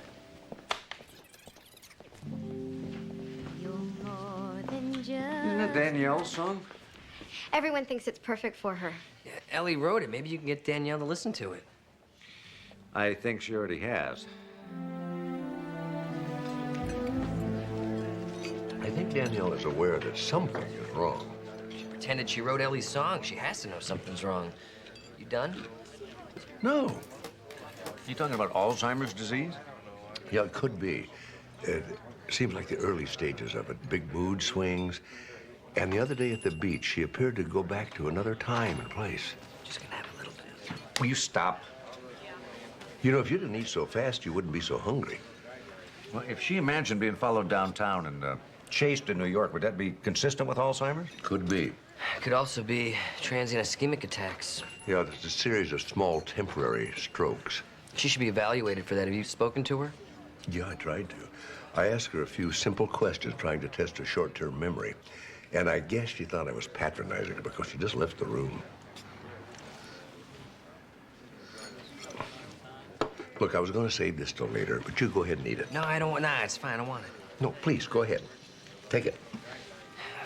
You're more than just. Isn't it Danielle's song? Everyone thinks it's perfect for her. Yeah, Ellie wrote it. Maybe you can get Danielle to listen to it. I think she already has. I think Danielle is aware that something is wrong. She pretended she wrote Ellie's song. She has to know something's wrong. You done? No. You talking about Alzheimer's disease? Yeah, it could be. It seems like the early stages of it. Big mood swings. And the other day at the beach, she appeared to go back to another time and place. Just gonna have a little bit. Will you stop? You know, if you didn't eat so fast, you wouldn't be so hungry. Well, if she imagined being followed downtown and chased in New York, would that be consistent with Alzheimer's? Could be. Could also be transient ischemic attacks. Yeah, there's a series of small temporary strokes. She should be evaluated for that. Have you spoken to her? Yeah, I tried to. I asked her a few simple questions trying to test her short-term memory. And I guess she thought I was patronizing her because she just left the room. Look, I was going to save this till later, but you go ahead and eat it. No, I don't want. Nah, it's fine. I want it. No, please, go ahead. Take it.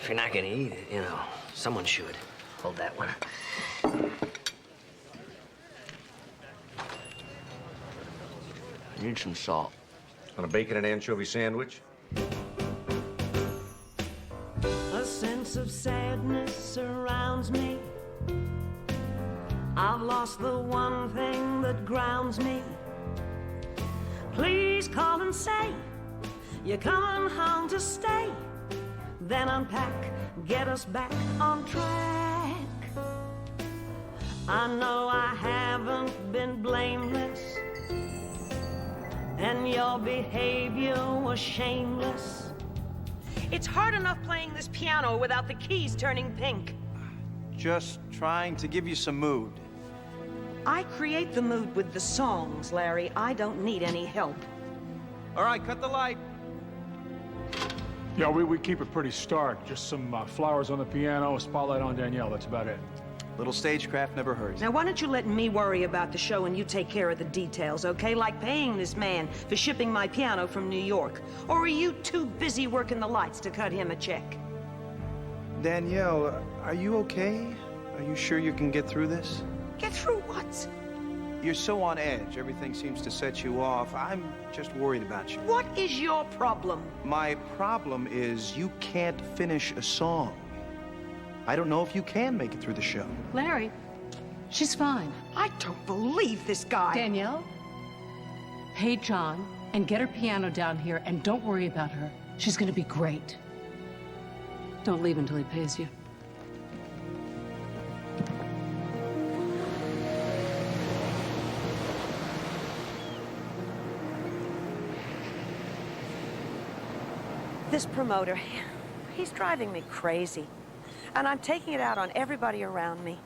If you're not gonna eat it, you know, someone should. Hold that one. Need some salt. On a bacon and anchovy sandwich? A sense of sadness surrounds me. I've lost the one thing that grounds me. Please call and say you're coming home to stay. Then unpack, get us back on track. I know I haven't been blameless, and your behavior was shameless. It's hard enough playing this piano without the keys turning pink. Just trying to give you some mood. I create the mood with the songs, Larry. I don't need any help. All right, cut the light. Yeah, we keep it pretty stark. Just some flowers on the piano, a spotlight on Danielle. That's about it. Little stagecraft never hurts. Now, why don't you let me worry about the show and you take care of the details, okay? Like paying this man for shipping my piano from New York. Or are you too busy working the lights to cut him a check? Danielle, are you okay? Are you sure you can get through this? Get through what? You're so on edge. Everything seems to set you off. I'm just worried about you. What is your problem? My problem is you can't finish a song. I don't know if you can make it through the show. Larry, she's fine. I don't believe this guy. Danielle, pay John and get her piano down here, and don't worry about her. She's gonna be great. Don't leave until he pays you. This promoter, he's driving me crazy. And I'm taking it out on everybody around me.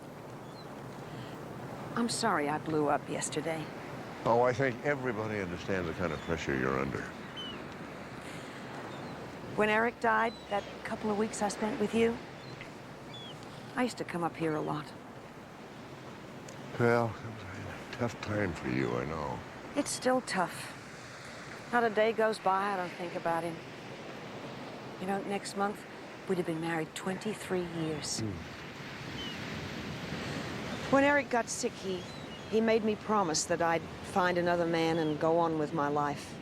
I'm sorry I blew up yesterday. Oh, I think everybody understands the kind of pressure you're under. When Eric died, that couple of weeks I spent with you, I used to come up here a lot. Well, it was a tough time for you, I know. It's still tough. Not a day goes by I don't think about him. You know, next month, we'd have been married 23 years. When Eric got sick, he made me promise that I'd find another man and go on with my life.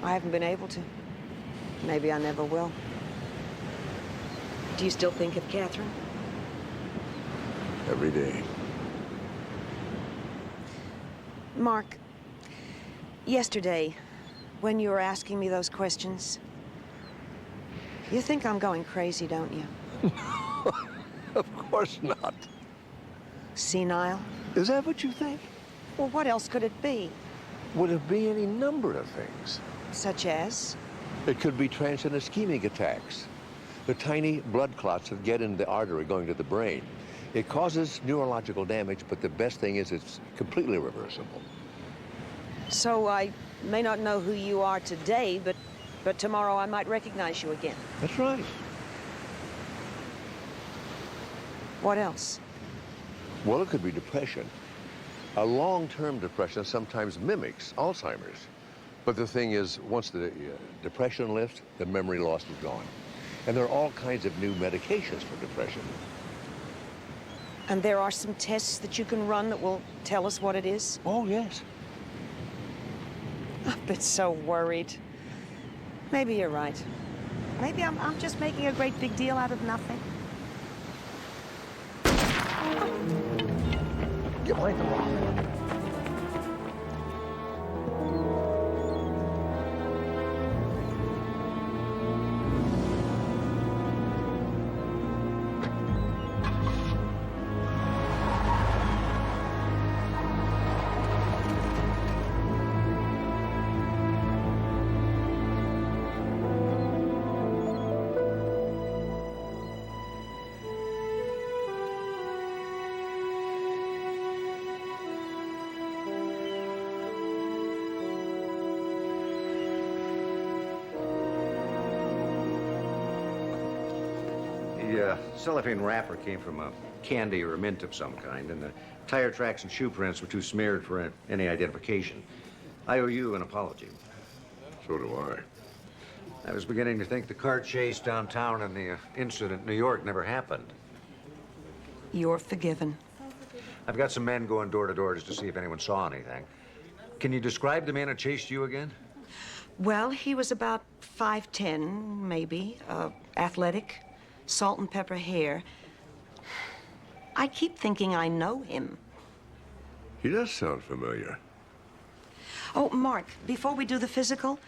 I haven't been able to. Maybe I never will. Do you still think of Catherine? Every day. Mark, yesterday, when you were asking me those questions, you think I'm going crazy, don't you? Of course not. Senile? Is that what you think? Well, what else could it be? Would it be any number of things? Such as? It could be transient ischemic attacks. The tiny blood clots that get in the artery going to the brain. It causes neurological damage, but the best thing is it's completely reversible. So I may not know who you are today, but tomorrow I might recognize you again. That's right. What else? Well, it could be depression. A long-term depression sometimes mimics Alzheimer's. But the thing is, once the depression lifts, the memory loss is gone. And there are all kinds of new medications for depression. And there are some tests that you can run that will tell us what it is? Oh, yes. I've been so worried. Maybe you're right. Maybe I'm just making a great big deal out of nothing. Get away from me. The cellophane wrapper came from a candy or a mint of some kind, and the tire tracks and shoe prints were too smeared for any identification. I owe you an apology. So do I. I was beginning to think the car chase downtown and the incident in New York never happened. You're forgiven. I've got some men going door to door just to see if anyone saw anything. Can you describe the man who chased you again? Well, he was about 5'10", maybe, athletic, salt and pepper hair. I keep thinking I know him. He does sound familiar. Oh, Mark, before we do the physical,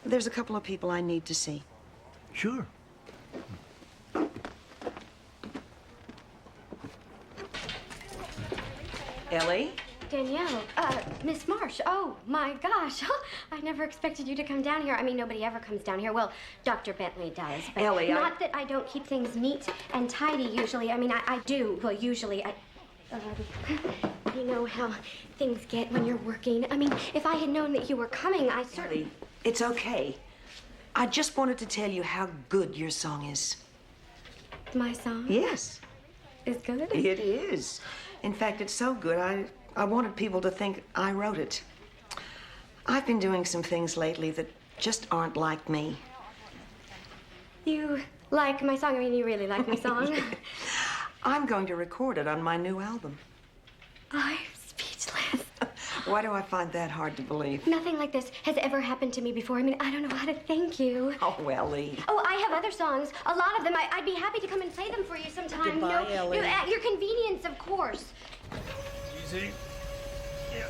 there's a couple of people I need to see. Sure. Ellie? Danielle, Miss Marsh, oh my gosh. I never expected you to come down here. I mean, nobody ever comes down here. Well, Dr. Bentley does, but Ellie, not that I don't keep things neat and tidy usually. I mean, I do. Well, usually you know how things get when you're working. I mean, if I had known that you were coming, I certainly... It's okay. I just wanted to tell you how good your song is. My song? Yes. Is good? It is. In fact, it's so good, I wanted people to think I wrote it. I've been doing some things lately that just aren't like me. You like my song? I mean, you really like my song? I'm going to record it on my new album. I'm speechless. Why do I find that hard to believe? Nothing like this has ever happened to me before. I mean, I don't know how to thank you. Oh, Ellie. Oh, I have other songs. A lot of them. I'd be happy to come and play them for you sometime. Goodbye, Ellie. At your convenience, of course. Easy. Yeah.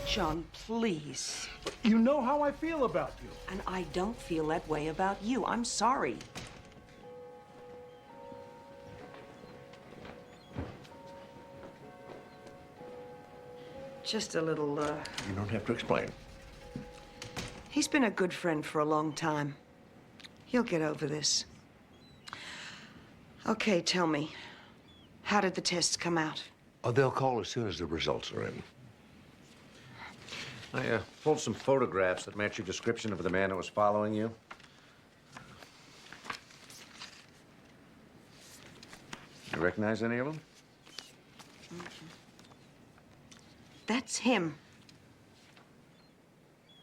John, please. You know how I feel about you. And I don't feel that way about you. I'm sorry. Just a little, You don't have to explain. He's been a good friend for a long time. He'll get over this. Okay, tell me. How did the tests come out? Oh, they'll call as soon as the results are in. I pulled some photographs that match your description of the man that was following you. You recognize any of them? That's him.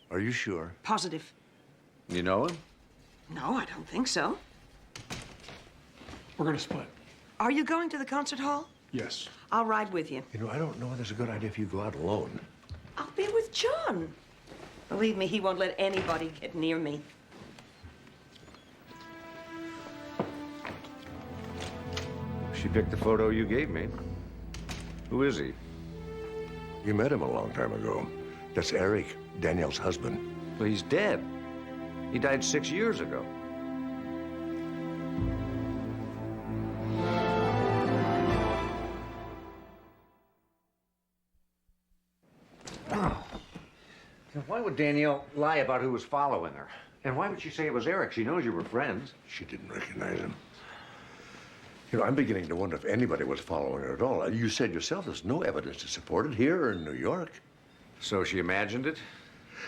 Are you sure? Positive. You know him? No, I don't think so. We're gonna split. Are you going to the concert hall? Yes. I'll ride with you. You know, I don't know whether it's a good idea if you go out alone. I'll be with John. Believe me, he won't let anybody get near me. She picked the photo you gave me. Who is he? You met him a long time ago. That's Eric, Danielle's husband. Well, he's dead. He died 6 years ago. Why would Danielle lie about who was following her? And why would she say it was Eric? She knows you were friends. She didn't recognize him. You know, I'm beginning to wonder if anybody was following her at all. You said yourself there's no evidence to support it here or in New York. So she imagined it?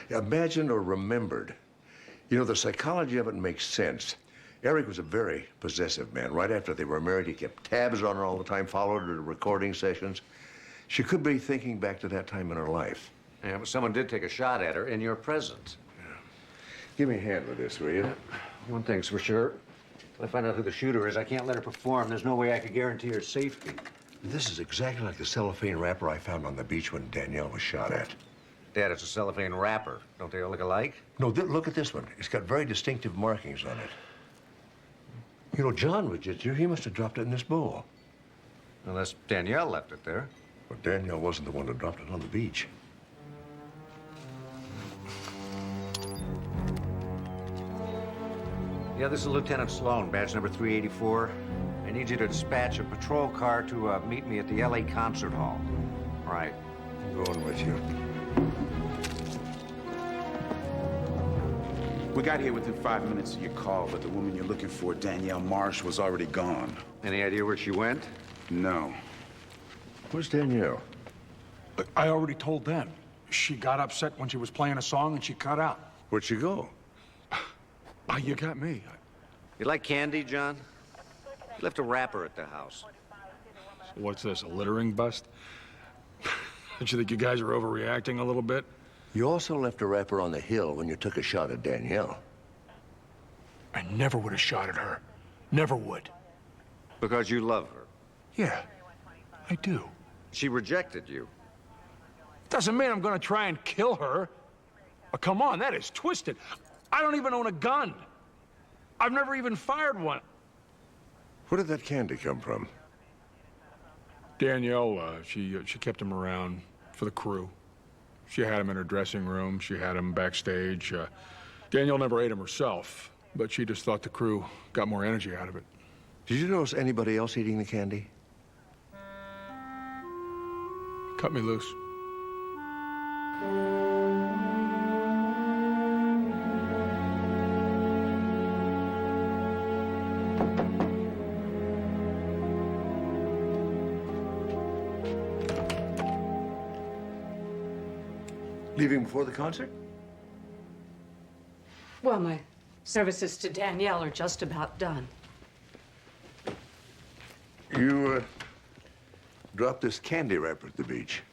Imagined or remembered. You know, the psychology of it makes sense. Eric was a very possessive man. Right after they were married, he kept tabs on her all the time, followed her to recording sessions. She could be thinking back to that time in her life. Yeah, but someone did take a shot at her in your presence. Yeah. Give me a hand with this, will you? One thing's for sure. Till I find out who the shooter is, I can't let her perform. There's no way I could guarantee her safety. This is exactly like the cellophane wrapper I found on the beach when Danielle was shot at. Dad, it's a cellophane wrapper. Don't they all look alike? No, look at this one. It's got very distinctive markings on it. You know, John was just here. He must have dropped it in this bowl. Unless Danielle left it there. But Danielle wasn't the one who dropped it on the beach. Yeah, this is Lieutenant Sloan, badge number 384. I need you to dispatch a patrol car to meet me at the LA Concert Hall. Right. I'm going with you. We got here within 5 minutes of your call, but the woman you're looking for, Danielle Marsh, was already gone. Any idea where she went? No. Where's Danielle? I already told them. She got upset when she was playing a song and she cut out. Where'd she go? You got me. You like candy, John? You left a wrapper at the house. What's this, a littering bust? Don't you think you guys are overreacting a little bit? You also left a wrapper on the hill when you took a shot at Danielle. never would have shot at her. Never would. Because you love her. Yeah, I do. She rejected you. Doesn't mean I'm gonna try and kill her. Oh, come on, that is twisted. I don't even own a gun. I've never even fired one. Where did that candy come from? Danielle, she kept him around for the crew. She had him in her dressing room. She had him backstage. Danielle never ate him herself, but she just thought the crew got more energy out of it. Did you notice anybody else eating the candy? Cut me loose. Leaving before the concert? Well, my services to Danielle are just about done. You, dropped this candy wrapper at the beach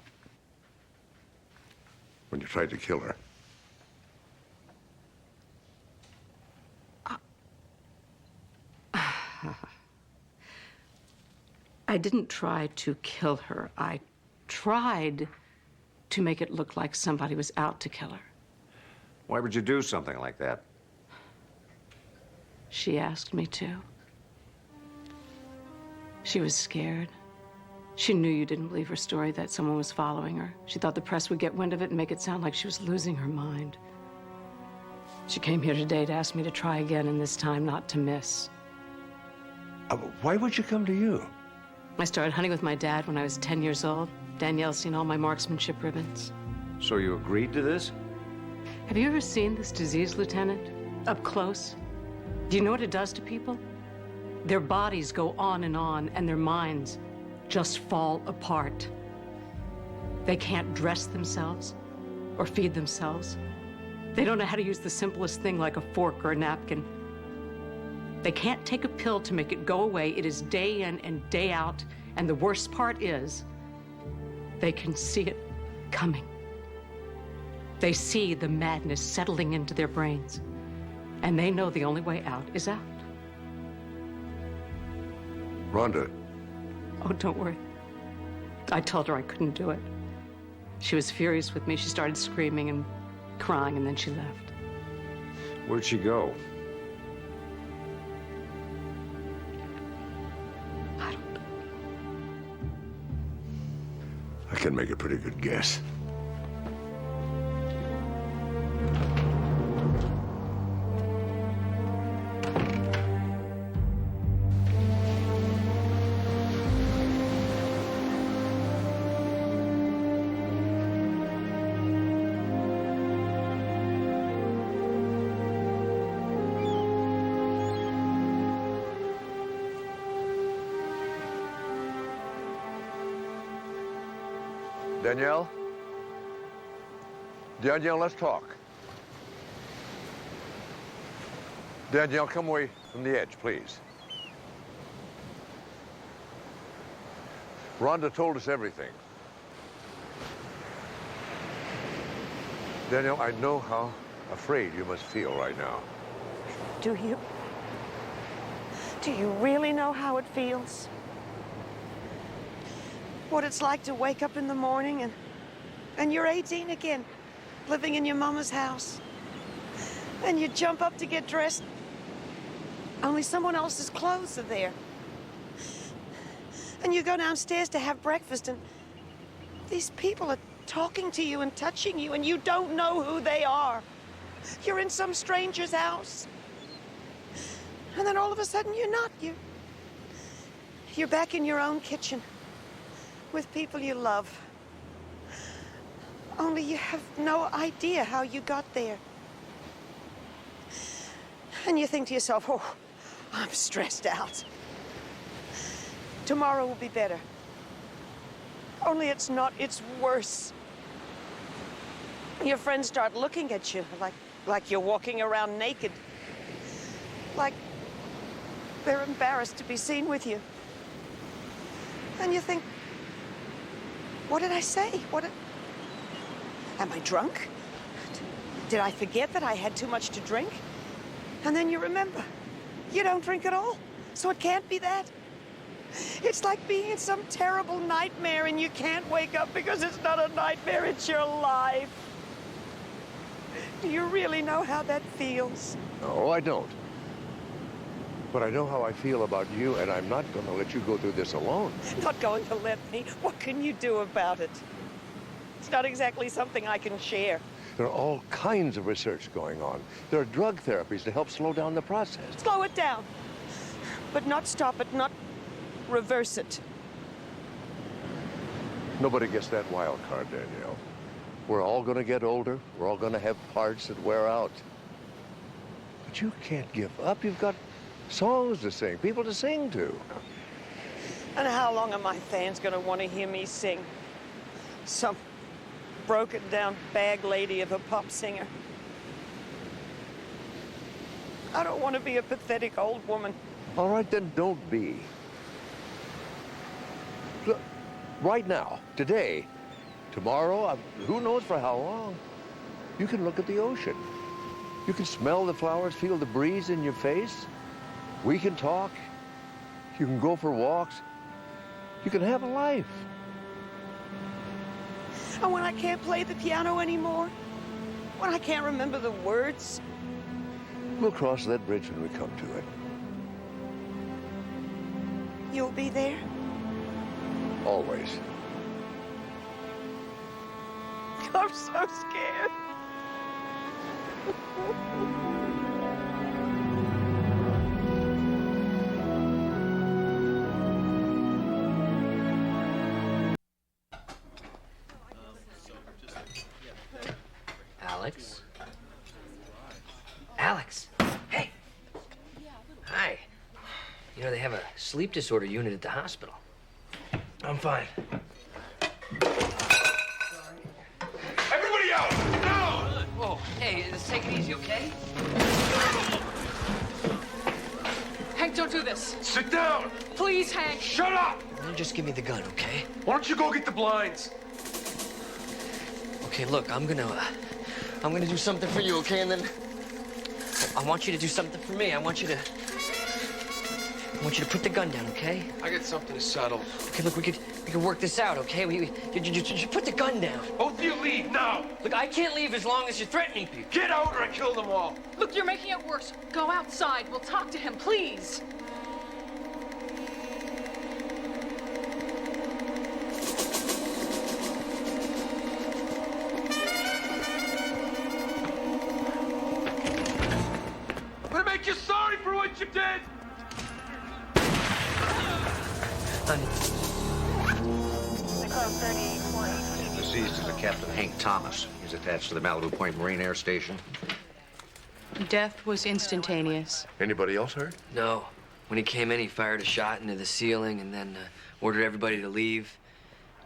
when you tried to kill her. I didn't try to kill her. I tried to make it look like somebody was out to kill her. Why would you do something like that? She asked me to. She was scared. She knew you didn't believe her story, that someone was following her. She thought the press would get wind of it and make it sound like she was losing her mind. She came here today to ask me to try again, and this time not to miss. Why would you come to you? I started hunting with my dad when I was 10 years old. Danielle's seen all my marksmanship ribbons. So you agreed to this? Have you ever seen this disease, Lieutenant? Up close? Do you know what it does to people? Their bodies go on, and their minds just fall apart. They can't dress themselves or feed themselves. They don't know how to use the simplest thing like a fork or a napkin. They can't take a pill to make it go away. It is day in and day out. And the worst part is, they can see it coming. They see the madness settling into their brains. And they know the only way out is out. Rhonda. Oh, don't worry. I told her I couldn't do it. She was furious with me. She started screaming and crying, and then she left. Where'd she go? I can make a pretty good guess. Danielle? Danielle, let's talk. Danielle, come away from the edge, please. Rhonda told us everything. Danielle, I know how afraid you must feel right now. Do you? Do you really know how it feels? What it's like to wake up in the morning and you're 18 again, living in your mama's house. And you jump up to get dressed, only someone else's clothes are there. And you go downstairs to have breakfast, and these people are talking to you and touching you, and you don't know who they are. You're in some stranger's house. And then all of a sudden you're not. You're back in your own kitchen with people you love. Only you have no idea how you got there. And you think to yourself, oh, I'm stressed out. Tomorrow will be better. Only it's not, it's worse. Your friends start looking at you like you're walking around naked. Like they're embarrassed to be seen with you. And you think, what did I say? Am I drunk? Did I forget that I had too much to drink? And then you remember, You don't drink at all, so it can't be that. It's like being in some terrible nightmare and you can't wake up because it's not a nightmare, it's your life. Do you really know how that feels? No, I don't. But I know how I feel about you, and I'm not going to let you go through this alone. Not going to let me? What can you do about it? It's not exactly something I can share. There are all kinds of research going on. There are drug therapies to help slow down the process. Slow it down, but not stop it, not reverse it. Nobody gets that wild card, Danielle. We're all going to get older. We're all going to have parts that wear out. But you can't give up. You've got songs to sing, people to sing to. And how long are my fans going to want to hear me sing? Some broken-down bag lady of a pop singer. I don't want to be a pathetic old woman. All right, then don't be. Look, right now, today, tomorrow, who knows for how long, you can look at the ocean. You can smell the flowers, feel the breeze in your face. We can talk. You can go for walks. You can have a life. And when I can't play the piano anymore, when I can't remember the words, We'll cross that bridge when we come to it. you'll be there? Always. I'm so scared. Alex? Alex! Hey! Hi. You know, they have a sleep disorder unit at the hospital. I'm fine. Everybody out! Now! Whoa, hey, let's take it easy, okay? Hank, don't do this. Sit down! Please, Hank. Shut up! Just give me the gun, okay? Why don't you go get the blinds? Okay, look, I'm gonna do something for you, okay? And then I want you to do something for me. I want you to put the gun down, okay? I got something to settle. Okay, look, we could work this out, okay? You put the gun down. Both of you leave now. Look, I can't leave as long as you're threatening people. Get out or I kill them all. Look, you're making it worse. Go outside. We'll talk to him, please. I'm gonna make you sorry for what you did. Deceased is a Captain Hank Thomas. He's attached to the Malibu Point Marine Air Station. Death was instantaneous. Anybody else hurt? No. When he came in, he fired a shot into the ceiling and then ordered everybody to leave.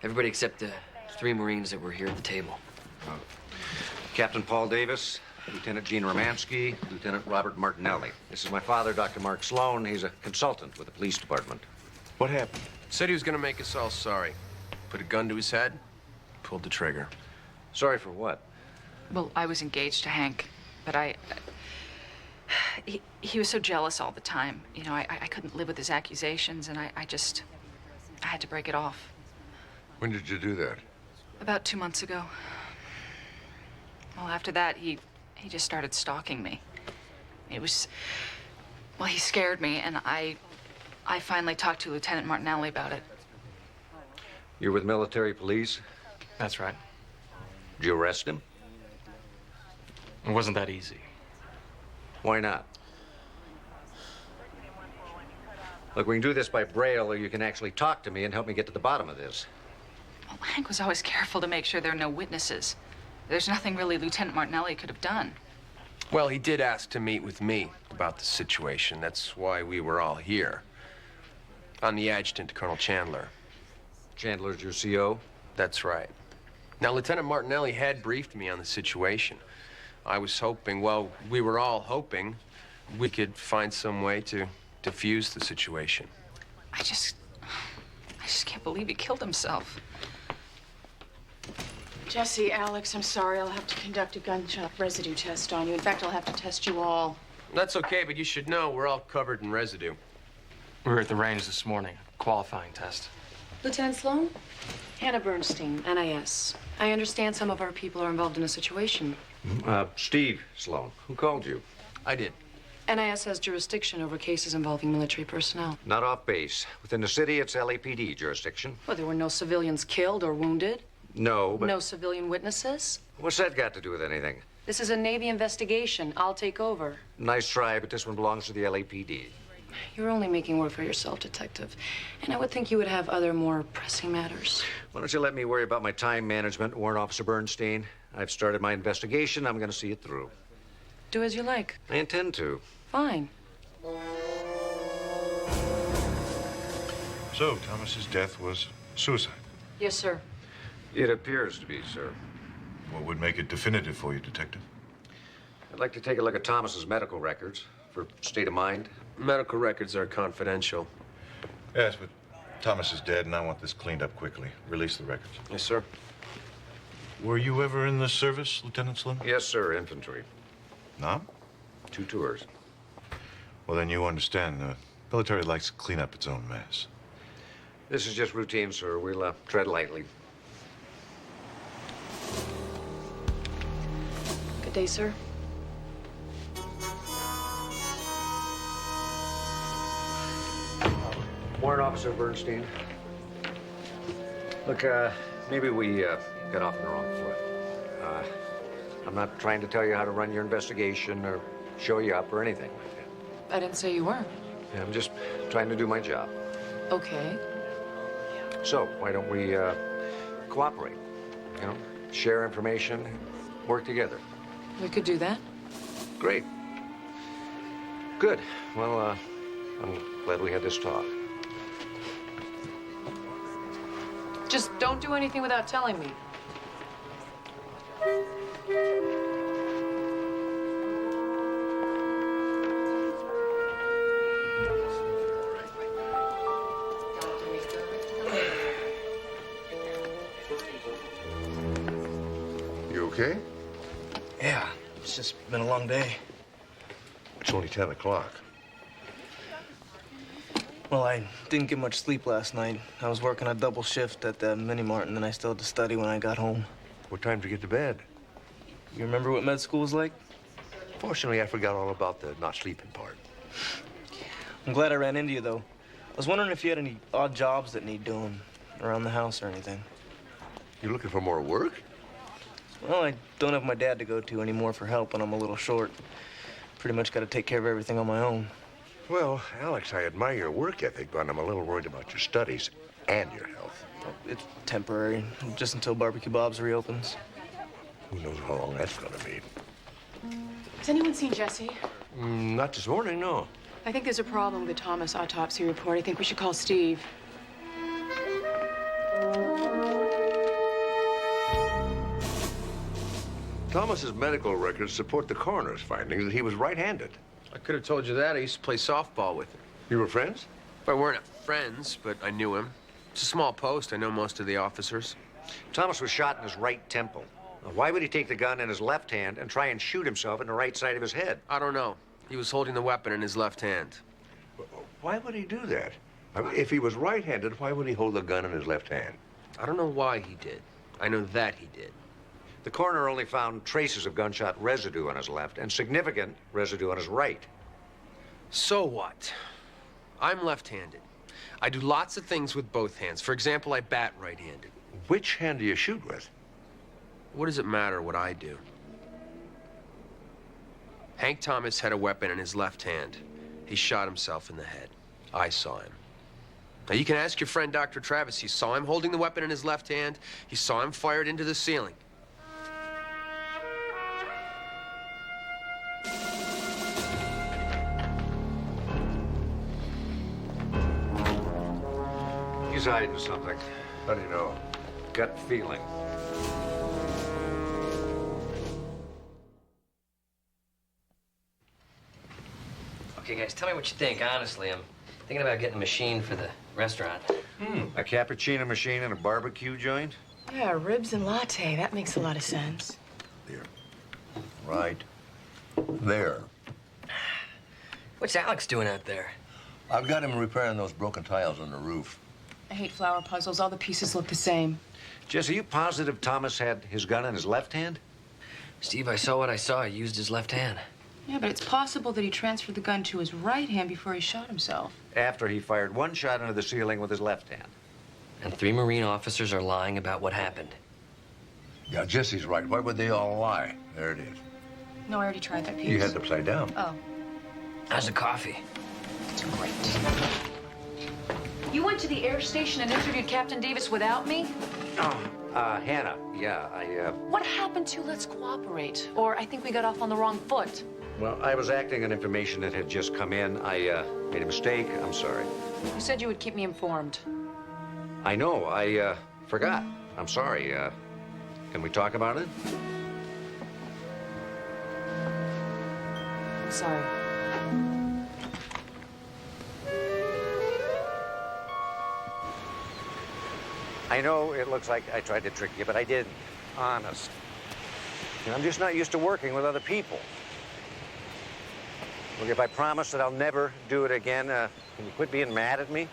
Everybody except the 3 Marines that were here at the table. Captain Paul Davis, Lieutenant Gene Romansky, Lieutenant Robert Martinelli. This is my father, Dr. Mark Sloan. He's a consultant with the police department. What happened? Said he was gonna make us all sorry. Put a gun to his head, pulled the trigger. Sorry for what? Well, I was engaged to Hank, but he was so jealous all the time. You know, I couldn't live with his accusations, and I had to break it off. When did you do that? About 2 months ago. Well, after that, he just started stalking me. It was, well, he scared me, and I finally talked to Lieutenant Martinelli about it. You're with military police? That's right. Did you arrest him? It wasn't that easy. Why not? Look, we can do this by braille, or you can actually talk to me and help me get to the bottom of this. Well, Hank was always careful to make sure there are no witnesses. There's nothing really Lieutenant Martinelli could have done. Well, he did ask to meet with me about the situation. That's why we were all here. I'm the adjutant to Colonel Chandler. Chandler's your CO? That's right. Now, Lieutenant Martinelli had briefed me on the situation. I was hoping, well, we were all hoping we could find some way to defuse the situation. I just can't believe he killed himself. Jesse, Alex, I'm sorry. I'll have to conduct a gunshot residue test on you. In fact, I'll have to test you all. That's okay, but you should know we're all covered in residue. We were at the range this morning, qualifying test. Lieutenant Sloan? Hannah Bernstein, NIS. I understand some of our people are involved in a situation. Steve Sloan. Who called you? I did. NIS has jurisdiction over cases involving military personnel. Not off base. Within the city, it's LAPD jurisdiction. Well, there were no civilians killed or wounded. No, but... No civilian witnesses. What's that got to do with anything? This is a Navy investigation. I'll take over. Nice try, but this one belongs to the LAPD. You're only making work for yourself, Detective. And I would think you would have other more pressing matters. Why don't you let me worry about my time management, Warrant Officer Bernstein? I've started my investigation. I'm going to see it through. Do as you like. I intend to. Fine. So, Thomas's death was suicide? Yes, sir. It appears to be, sir. What would make it definitive for you, Detective? I'd like to take a look at Thomas's medical records for state of mind. Medical records are confidential. Yes, but Thomas is dead, and I want this cleaned up quickly. Release the records. Yes, sir. Were you ever in the service, Lieutenant Sloan? Yes, sir. Infantry. No? 2 tours. Well, then you understand. The military likes to clean up its own mess. This is just routine, sir. We'll tread lightly. Good day, sir. Warrant Officer Bernstein. Look, maybe we got off on the wrong foot. I'm not trying to tell you how to run your investigation or show you up or anything like that. I didn't say you were. Yeah, I'm just trying to do my job. Okay. So, why don't we cooperate? You know, share information, work together. We could do that. Great. Good. Well, I'm glad we had this talk. Just don't do anything without telling me. You okay? Yeah, it's just been a long day. It's only 10 o'clock. Well, I didn't get much sleep last night. I was working a double shift at the mini-mart, and then I still had to study when I got home. What time did you get to bed? You remember what med school was like? Fortunately, I forgot all about the not sleeping part. I'm glad I ran into you, though. I was wondering if you had any odd jobs that need doing around the house or anything. You looking for more work? Well, I don't have my dad to go to anymore for help, and I'm a little short. Pretty much got to take care of everything on my own. Well, Alex, I admire your work ethic, but I'm a little worried about your studies and your health. It's temporary, just until Barbecue Bob's reopens. Who knows how long that's gonna be? Has anyone seen Jesse? Not this morning, no. I think there's a problem with the Thomas autopsy report. I think we should call Steve. Thomas's medical records support the coroner's findings that he was right-handed. I could have told you that. I used to play softball with him. You were friends? We weren't friends, but I knew him. It's a small post. I know most of the officers. Thomas was shot in his right temple. Now, why would he take the gun in his left hand and try and shoot himself in the right side of his head? I don't know. He was holding the weapon in his left hand. Why would he do that? I mean, if he was right-handed, why would he hold the gun in his left hand? I don't know why he did. I know that he did. The coroner only found traces of gunshot residue on his left and significant residue on his right. So what? I'm left-handed. I do lots of things with both hands. For example, I bat right-handed. Which hand do you shoot with? What does it matter what I do? Hank Thomas had a weapon in his left hand. He shot himself in the head. I saw him. Now, you can ask your friend, Dr. Travis. He saw him holding the weapon in his left hand. He saw him fire it into the ceiling. He's hiding something. How do you know? Gut feeling. Okay, guys, tell me what you think. Honestly, I'm thinking about getting a machine for the restaurant. A cappuccino machine and a barbecue joint? Yeah, ribs and latte. That makes a lot of sense. Right there. What's Alex doing out there? I've got him repairing those broken tiles on the roof. I hate flower puzzles. All the pieces look the same. Jess, are you positive Thomas had his gun in his left hand? Steve, I saw what I saw. He used his left hand. Yeah, but it's possible that he transferred the gun to his right hand before he shot himself. After he fired one shot into the ceiling with his left hand. And 3 Marine officers are lying about what happened. Yeah, Jesse's right. Why would they all lie? There it is. No, I already tried that piece. You had it upside down. Oh. How's the coffee? It's great. You went to the air station and interviewed Captain Davis without me? Oh, Hannah, yeah, What happened to let's cooperate? Or I think we got off on the wrong foot. Well, I was acting on information that had just come in. I, made a mistake. I'm sorry. You said you would keep me informed. I know, I, forgot. I'm sorry, can we talk about it? I'm sorry. I know it looks like I tried to trick you, but I didn't. Honest. And I'm just not used to working with other people. Look, if I promise that I'll never do it again, can you quit being mad at me?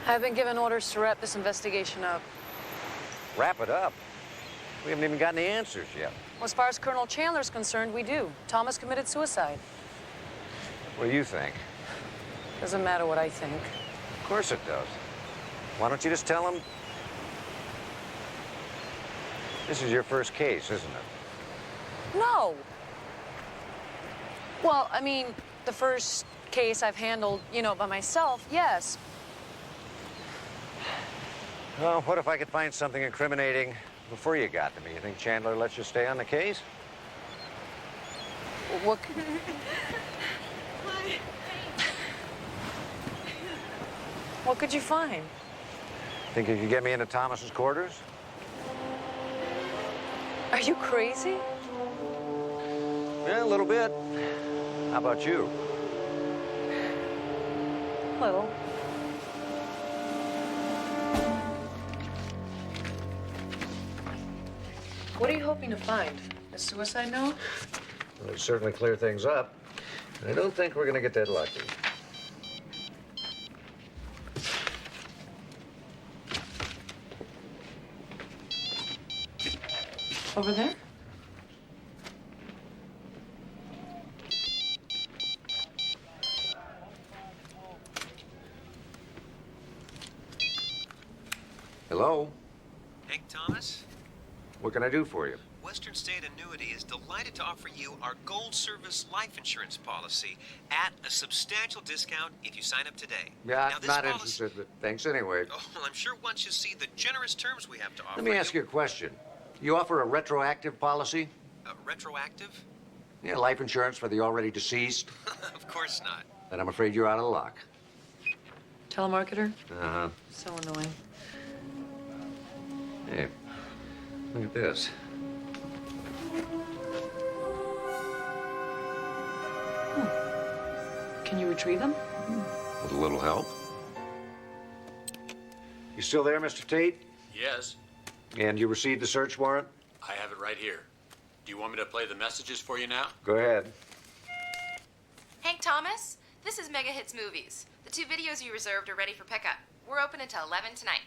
I've been given orders to wrap this investigation up. Wrap it up. We haven't even gotten the answers yet. Well, as far as Colonel Chandler's concerned, we do. Thomas committed suicide. What do you think? Doesn't matter what I think. Of course it does. Why don't you just tell him? This is your first case, isn't it? No. Well, I mean, the first case I've handled, you know, by myself, yes. Well, what if I could find something incriminating before you got to me? You think Chandler lets you stay on the case? What? What could you find? Think you could get me into Thomas's quarters? Are you crazy? Yeah, a little bit. How about you? Little. What are you hoping to find? A suicide note? Well, it'd certainly clear things up. I don't think we're gonna get that lucky. Over there? Hello? Hank Thomas? What can I do for you? Western State Annuity is delighted to offer you our Gold Service life insurance policy at a substantial discount if you sign up today. Yeah, Now, this not policy- interested, but thanks anyway. Oh, well, I'm sure once you see the generous terms we have to offer. Let me ask you a question. You offer a retroactive policy? Retroactive? Yeah, life insurance for the already deceased? Of course not. Then I'm afraid you're out of luck. Telemarketer? Uh-huh. So annoying. Hey, look at this. Can you retrieve them? With a little help. You still there, Mr. Tate? Yes, And you received the search warrant? I have it right here. Do you want me to play the messages for you now? Go ahead. Hank Thomas, this is Mega Hits Movies. The 2 videos you reserved are ready for pickup. We're open until 11 tonight.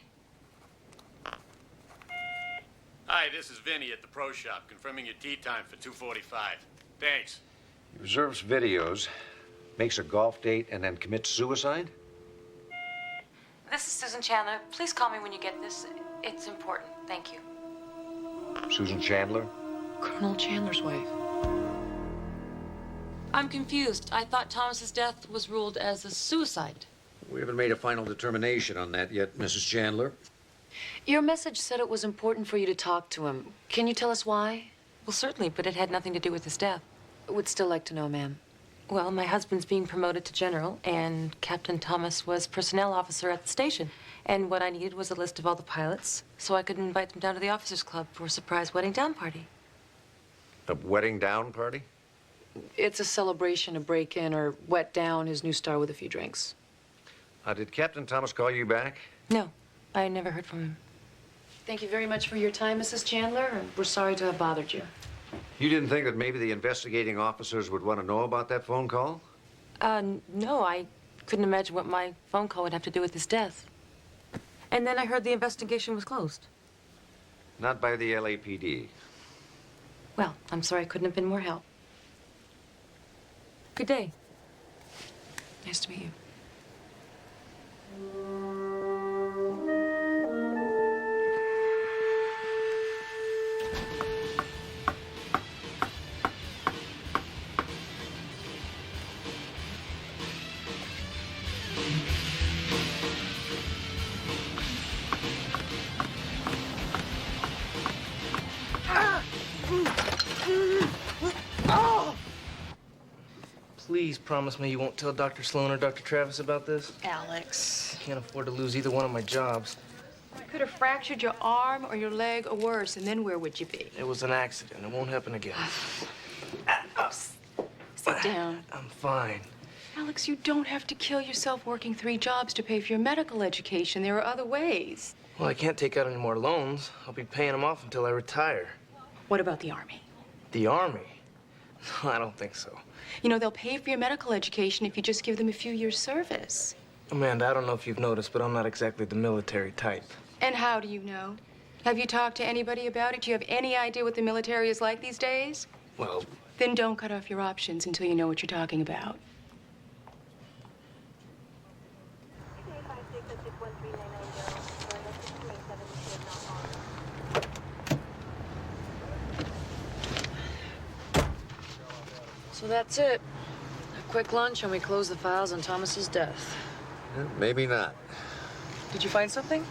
Hi, this is Vinny at the Pro Shop, confirming your tea time for 2:45. Thanks. He reserves videos, makes a golf date, and then commits suicide? This is Susan Chandler. Please call me when you get this. It's important. Thank you. Susan Chandler? Colonel Chandler's wife. I'm confused. I thought Thomas's death was ruled as a suicide. We haven't made a final determination on that yet, Mrs. Chandler. Your message said it was important for you to talk to him. Can you tell us why? Well, certainly, but it had nothing to do with his death. I would still like to know, ma'am. Well, my husband's being promoted to general, and Captain Thomas was personnel officer at the station. And what I needed was a list of all the pilots, so I could invite them down to the officers' club for a surprise wedding down party. A wedding down party? It's a celebration, a break-in, or wet down his new star with a few drinks. Did Captain Thomas call you back? No, I never heard from him. Thank you very much for your time, Mrs. Chandler. We're sorry to have bothered you. You didn't think that maybe the investigating officers would want to know about that phone call? No, I couldn't imagine what my phone call would have to do with his death. And then I heard the investigation was closed. Not by the LAPD. Well, I'm sorry I couldn't have been more help. Good day. Nice to meet you. Please promise me you won't tell Dr. Sloan or Dr. Travis about this. Alex. I can't afford to lose either one of my jobs. You could have fractured your arm or your leg or worse, and then where would you be? It was an accident. It won't happen again. Sit down. I'm fine. Alex, you don't have to kill yourself working 3 jobs to pay for your medical education. There are other ways. Well, I can't take out any more loans. I'll be paying them off until I retire. What about the Army? The Army? No, I don't think so. You know, they'll pay for your medical education if you just give them a few years' service. Amanda, I don't know if you've noticed, but I'm not exactly the military type. And how do you know? Have you talked to anybody about it? Do you have any idea what the military is like these days? Well... Then don't cut off your options until you know what you're talking about. So that's it. A quick lunch and we close the files on Thomas's death. Maybe not. Did you find something?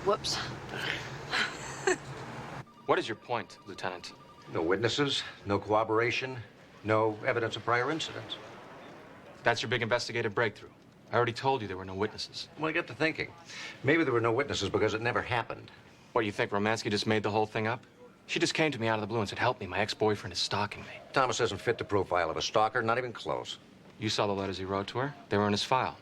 Whoops. What is your point, Lieutenant? No witnesses, no corroboration, no evidence of prior incidents. That's your big investigative breakthrough. I already told you there were no witnesses. Well, I got to thinking. Maybe there were no witnesses because it never happened. What, you think Romansky just made the whole thing up? She just came to me out of the blue and said, help me, my ex-boyfriend is stalking me. Thomas isn't fit the profile of a stalker, not even close. You saw the letters he wrote to her? They were in his file.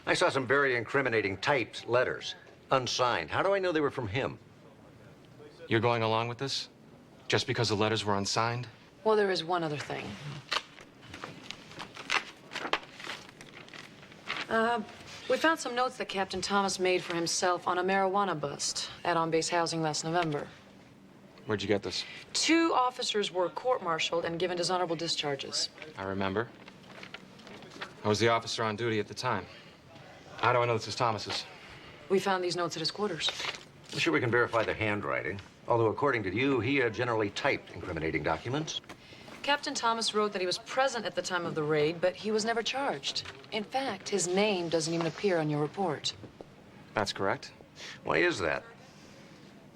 I saw some very incriminating typed letters, unsigned. How do I know they were from him? You're going along with this? Just because the letters were unsigned? Well, there is one other thing. We found some notes that Captain Thomas made for himself on a marijuana bust at on-base housing last November. Where'd you get this? 2 officers were court-martialed and given dishonorable discharges. I remember. I was the officer on duty at the time. How do I know this is Thomas's? We found these notes at his quarters. I'm sure we can verify the handwriting. Although, according to you, he generally typed incriminating documents. Captain Thomas wrote that he was present at the time of the raid, but he was never charged. In fact, his name doesn't even appear on your report. That's correct. Why is that?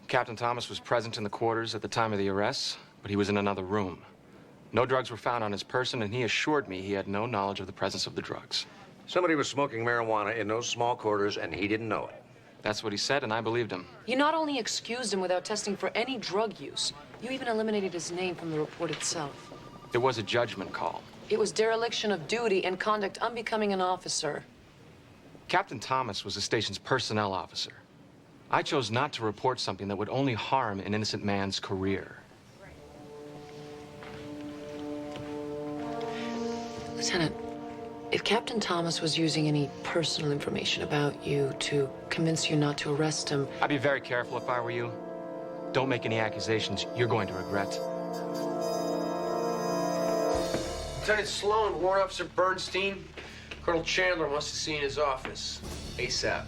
Captain Thomas was present in the quarters at the time of the arrests, but he was in another room. No drugs were found on his person, and he assured me he had no knowledge of the presence of the drugs. Somebody was smoking marijuana in those small quarters, and he didn't know it. That's what he said, and I believed him. You not only excused him without testing for any drug use, you even eliminated his name from the report itself. It was a judgment call. It was dereliction of duty and conduct unbecoming an officer. Captain Thomas was the station's personnel officer. I chose not to report something that would only harm an innocent man's career. Lieutenant, if Captain Thomas was using any personal information about you to convince you not to arrest him... I'd be very careful if I were you. Don't make any accusations you're going to regret. Lieutenant Sloan, Warrant Officer Bernstein. Colonel Chandler wants to see you in his office. ASAP.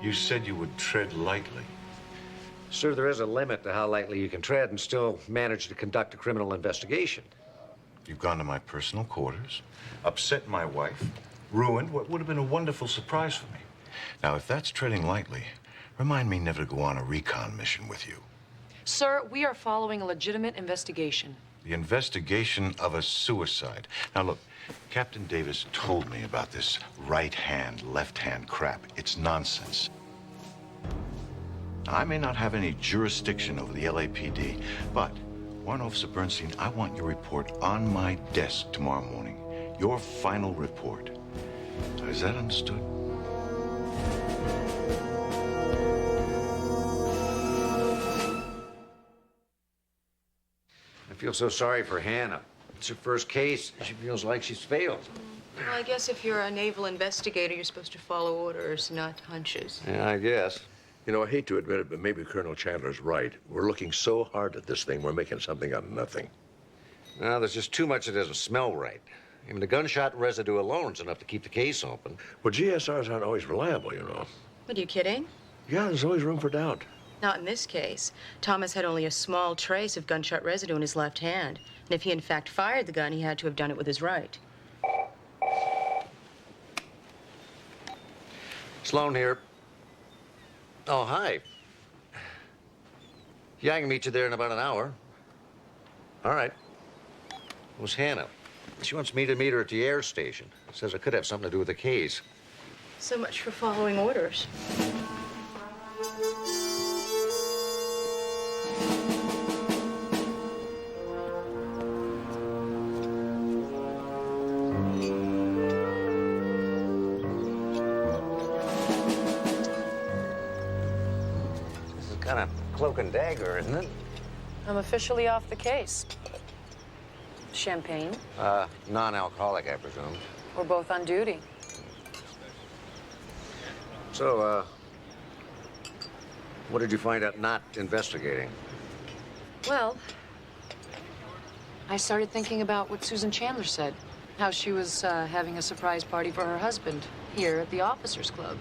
You said you would tread lightly. Sir, there is a limit to how lightly you can tread and still manage to conduct a criminal investigation. You've gone to my personal quarters, upset my wife, ruined what would have been a wonderful surprise for me. Now, if that's treading lightly, remind me never to go on a recon mission with you. Sir, we are following a legitimate investigation. The investigation of a suicide. Now, look, Captain Davis told me about this right hand, left hand crap. It's nonsense. I may not have any jurisdiction over the LAPD, but, Warrant Officer Bernstein, I want your report on my desk tomorrow morning. Your final report. Is that understood? feel so sorry for Hannah. It's her first case. She feels like she's failed. Well, I guess if you're a naval investigator, you're supposed to follow orders, not hunches. Yeah, I guess. You know, I hate to admit it, but maybe Colonel Chandler's right. We're looking so hard at this thing, we're making something out of nothing. No, there's just too much that doesn't smell right. I mean, the gunshot residue alone is enough to keep the case open. Well, GSRs aren't always reliable, you know. What, are you kidding? Yeah, there's always room for doubt. Not in this case. Thomas had only a small trace of gunshot residue in his left hand. And if he in fact fired the gun, he had to have done it with his right. Sloan here. Oh, hi. Yeah, I can meet you there in about an hour. All right. It was Hannah. She wants me to meet her at the air station. Says I could have something to do with the case. So much for following orders. This is kind of cloak and dagger, isn't it? I'm officially off the case. Champagne? Non-alcoholic, I presume. We're both on duty. So, what did you find out not investigating? Well, I started thinking about what Susan Chandler said. How she was having a surprise party for her husband here at the Officers Club.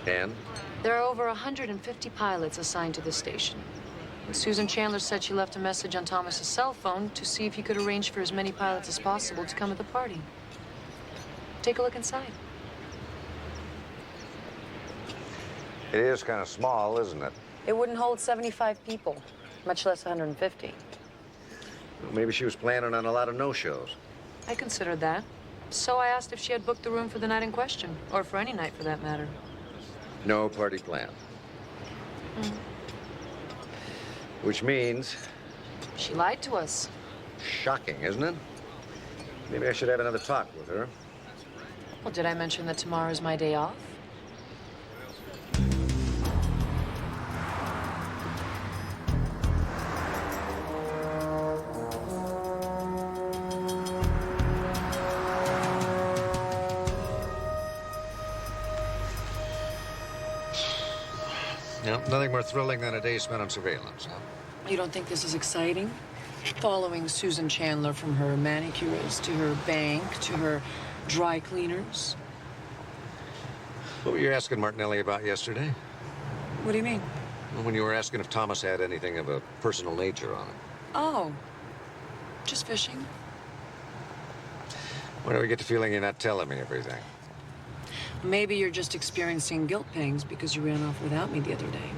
And? There are over 150 pilots assigned to the station. And Susan Chandler said she left a message on Thomas's cell phone to see if he could arrange for as many pilots as possible to come at the party. Take a look inside. It is kind of small, isn't it? It wouldn't hold 75 people, much less 150. Well, maybe she was planning on a lot of no-shows. I considered that. So I asked if she had booked the room for the night in question, or for any night for that matter. No party plan. Which means... She lied to us. Shocking, isn't it? Maybe I should have another talk with her. Well, did I mention that tomorrow is my day off? No, nothing more thrilling than a day spent on surveillance, huh? You don't think this is exciting? Following Susan Chandler from her manicurist to her bank to her dry cleaners? What were you asking Martinelli about yesterday? What do you mean? When you were asking if Thomas had anything of a personal nature on it. Oh, just fishing. Why do I get the feeling you're not telling me everything? Maybe you're just experiencing guilt pangs because you ran off without me the other day.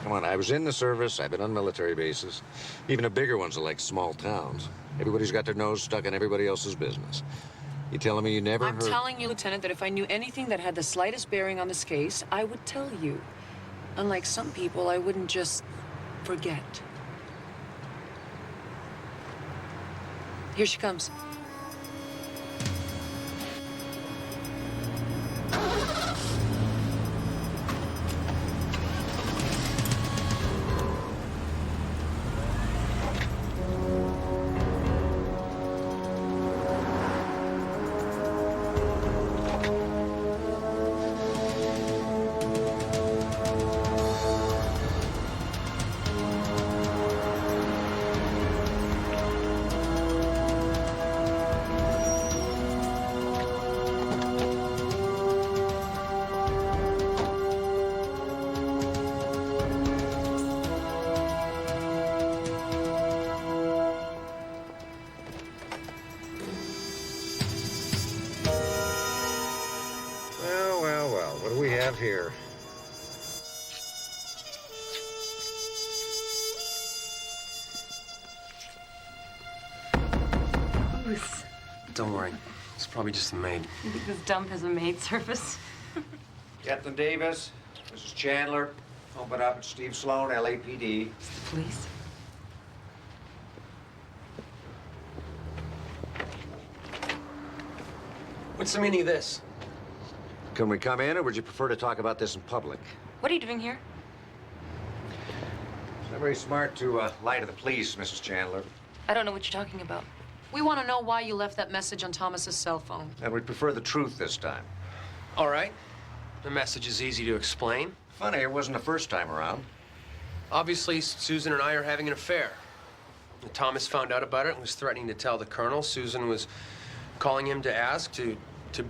Come on, I was in the service, I've been on military bases. Even the bigger ones are like small towns. Everybody's got their nose stuck in everybody else's business. You telling me you never I'm heard... telling you, Lieutenant, that if I knew anything that had the slightest bearing on this case, I would tell you. Unlike some people, I wouldn't just forget. Here she comes. Well, what do we have here? Don't worry. It's probably just a maid. You think this dump has a maid service? Captain Davis, Mrs. Chandler, open up, it's Steve Sloan, LAPD. Police? What's the meaning of this? Can we come in, or would you prefer to talk about this in public? What are you doing here? It's not very smart to lie to the police, Mrs. Chandler. I don't know what you're talking about. We want to know why you left that message on Thomas's cell phone. And we'd prefer the truth this time. All right. The message is easy to explain. Funny, it wasn't the first time around. Obviously, Susan and I are having an affair. When Thomas found out about it and was threatening to tell the colonel. Susan was calling him to ask, to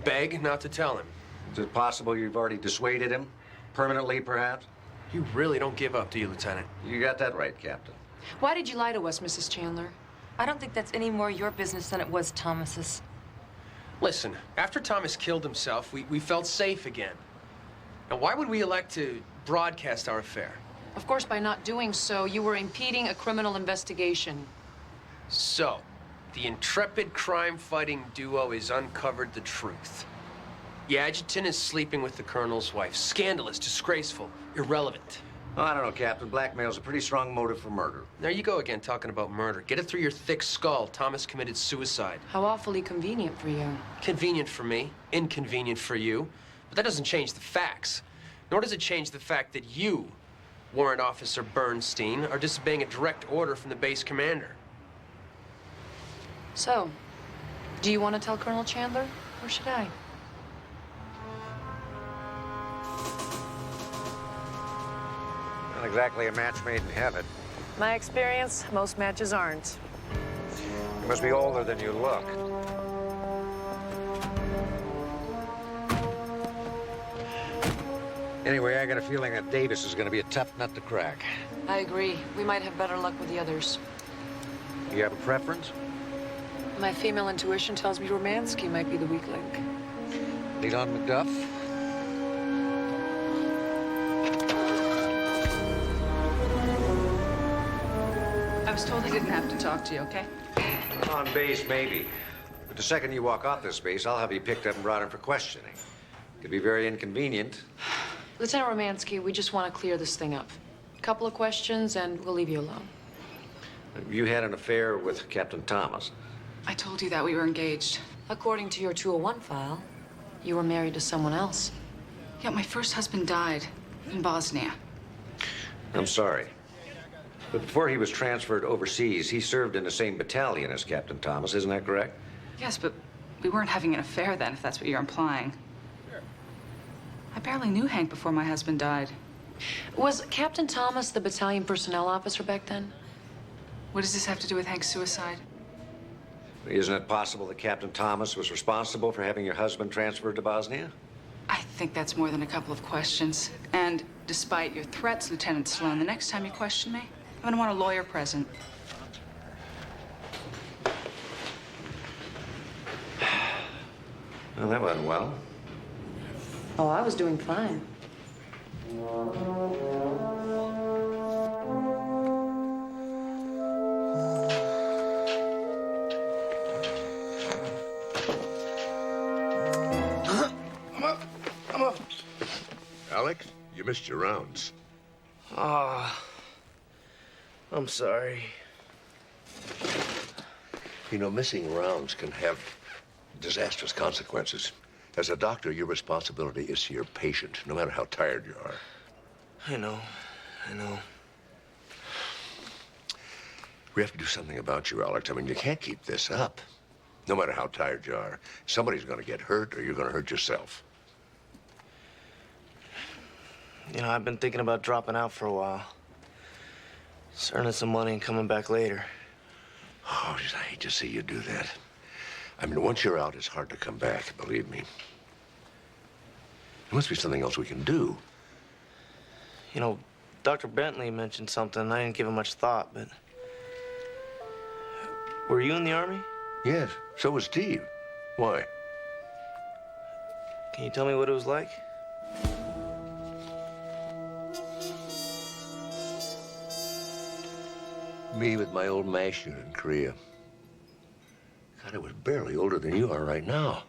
beg not to tell him. Is it possible you've already dissuaded him? Permanently, perhaps? You really don't give up, do you, Lieutenant? You got that right, Captain. Why did you lie to us, Mrs. Chandler? I don't think that's any more your business than it was Thomas's. Listen, after Thomas killed himself, we felt safe again. Now, why would we elect to broadcast our affair? Of course, by not doing so, you were impeding a criminal investigation. So, the intrepid crime-fighting duo has uncovered the truth. The adjutant is sleeping with the colonel's wife. Scandalous, disgraceful, irrelevant. Oh, I don't know, Captain. Blackmail's a pretty strong motive for murder. There you go again, talking about murder. Get it through your thick skull. Thomas committed suicide. How awfully convenient for you. Convenient for me, inconvenient for you. But that doesn't change the facts. Nor does it change the fact that you, Warrant Officer Bernstein, are disobeying a direct order from the base commander. So, do you want to tell Colonel Chandler, or should I? Not exactly a match made in heaven. My experience, most matches aren't. You must be older than you look. Anyway, I got a feeling that Davis is going to be a tough nut to crack. I agree. We might have better luck with the others. You have a preference? My female intuition tells me Romansky might be the weak link. Lead on McDuff? I was told I didn't have to talk to you, okay? On base, maybe. But the second you walk off this base, I'll have you picked up and brought in for questioning. Could be very inconvenient. Lieutenant Romansky, we just want to clear this thing up. A couple of questions, and we'll leave you alone. You had an affair with Captain Thomas. I told you that we were engaged. According to your 201 file, you were married to someone else. Yeah, my first husband died in Bosnia. I'm sorry. But before he was transferred overseas, he served in the same battalion as Captain Thomas, isn't that correct? Yes, but we weren't having an affair then, if that's what you're implying. I barely knew Hank before my husband died. Was Captain Thomas the battalion personnel officer back then? What does this have to do with Hank's suicide? Isn't it possible that Captain Thomas was responsible for having your husband transferred to Bosnia? I think that's more than a couple of questions. And despite your threats, Lieutenant Sloan, the next time you question me, I'm gonna want a lawyer present. Well, that went well. Oh, I was doing fine. Come up. Alex, you missed your rounds. Ah, I'm sorry. You know, missing rounds can have disastrous consequences. As a doctor, your responsibility is to your patient, no matter how tired you are. I know. We have to do something about you, Alex. I mean, you can't keep this up. No matter how tired you are, somebody's going to get hurt or you're going to hurt yourself. You know, I've been thinking about dropping out for a while. Just earning some money and coming back later. Oh, I hate to see you do that. I mean, once you're out, it's hard to come back, believe me. There must be something else we can do. You know, Dr. Bentley mentioned something. I didn't give it much thought, but... Were you in the Army? Yes, so was Steve. Why? Can you tell me what it was like? Me with my old MASH unit in Korea. God, I was barely older than you are right now.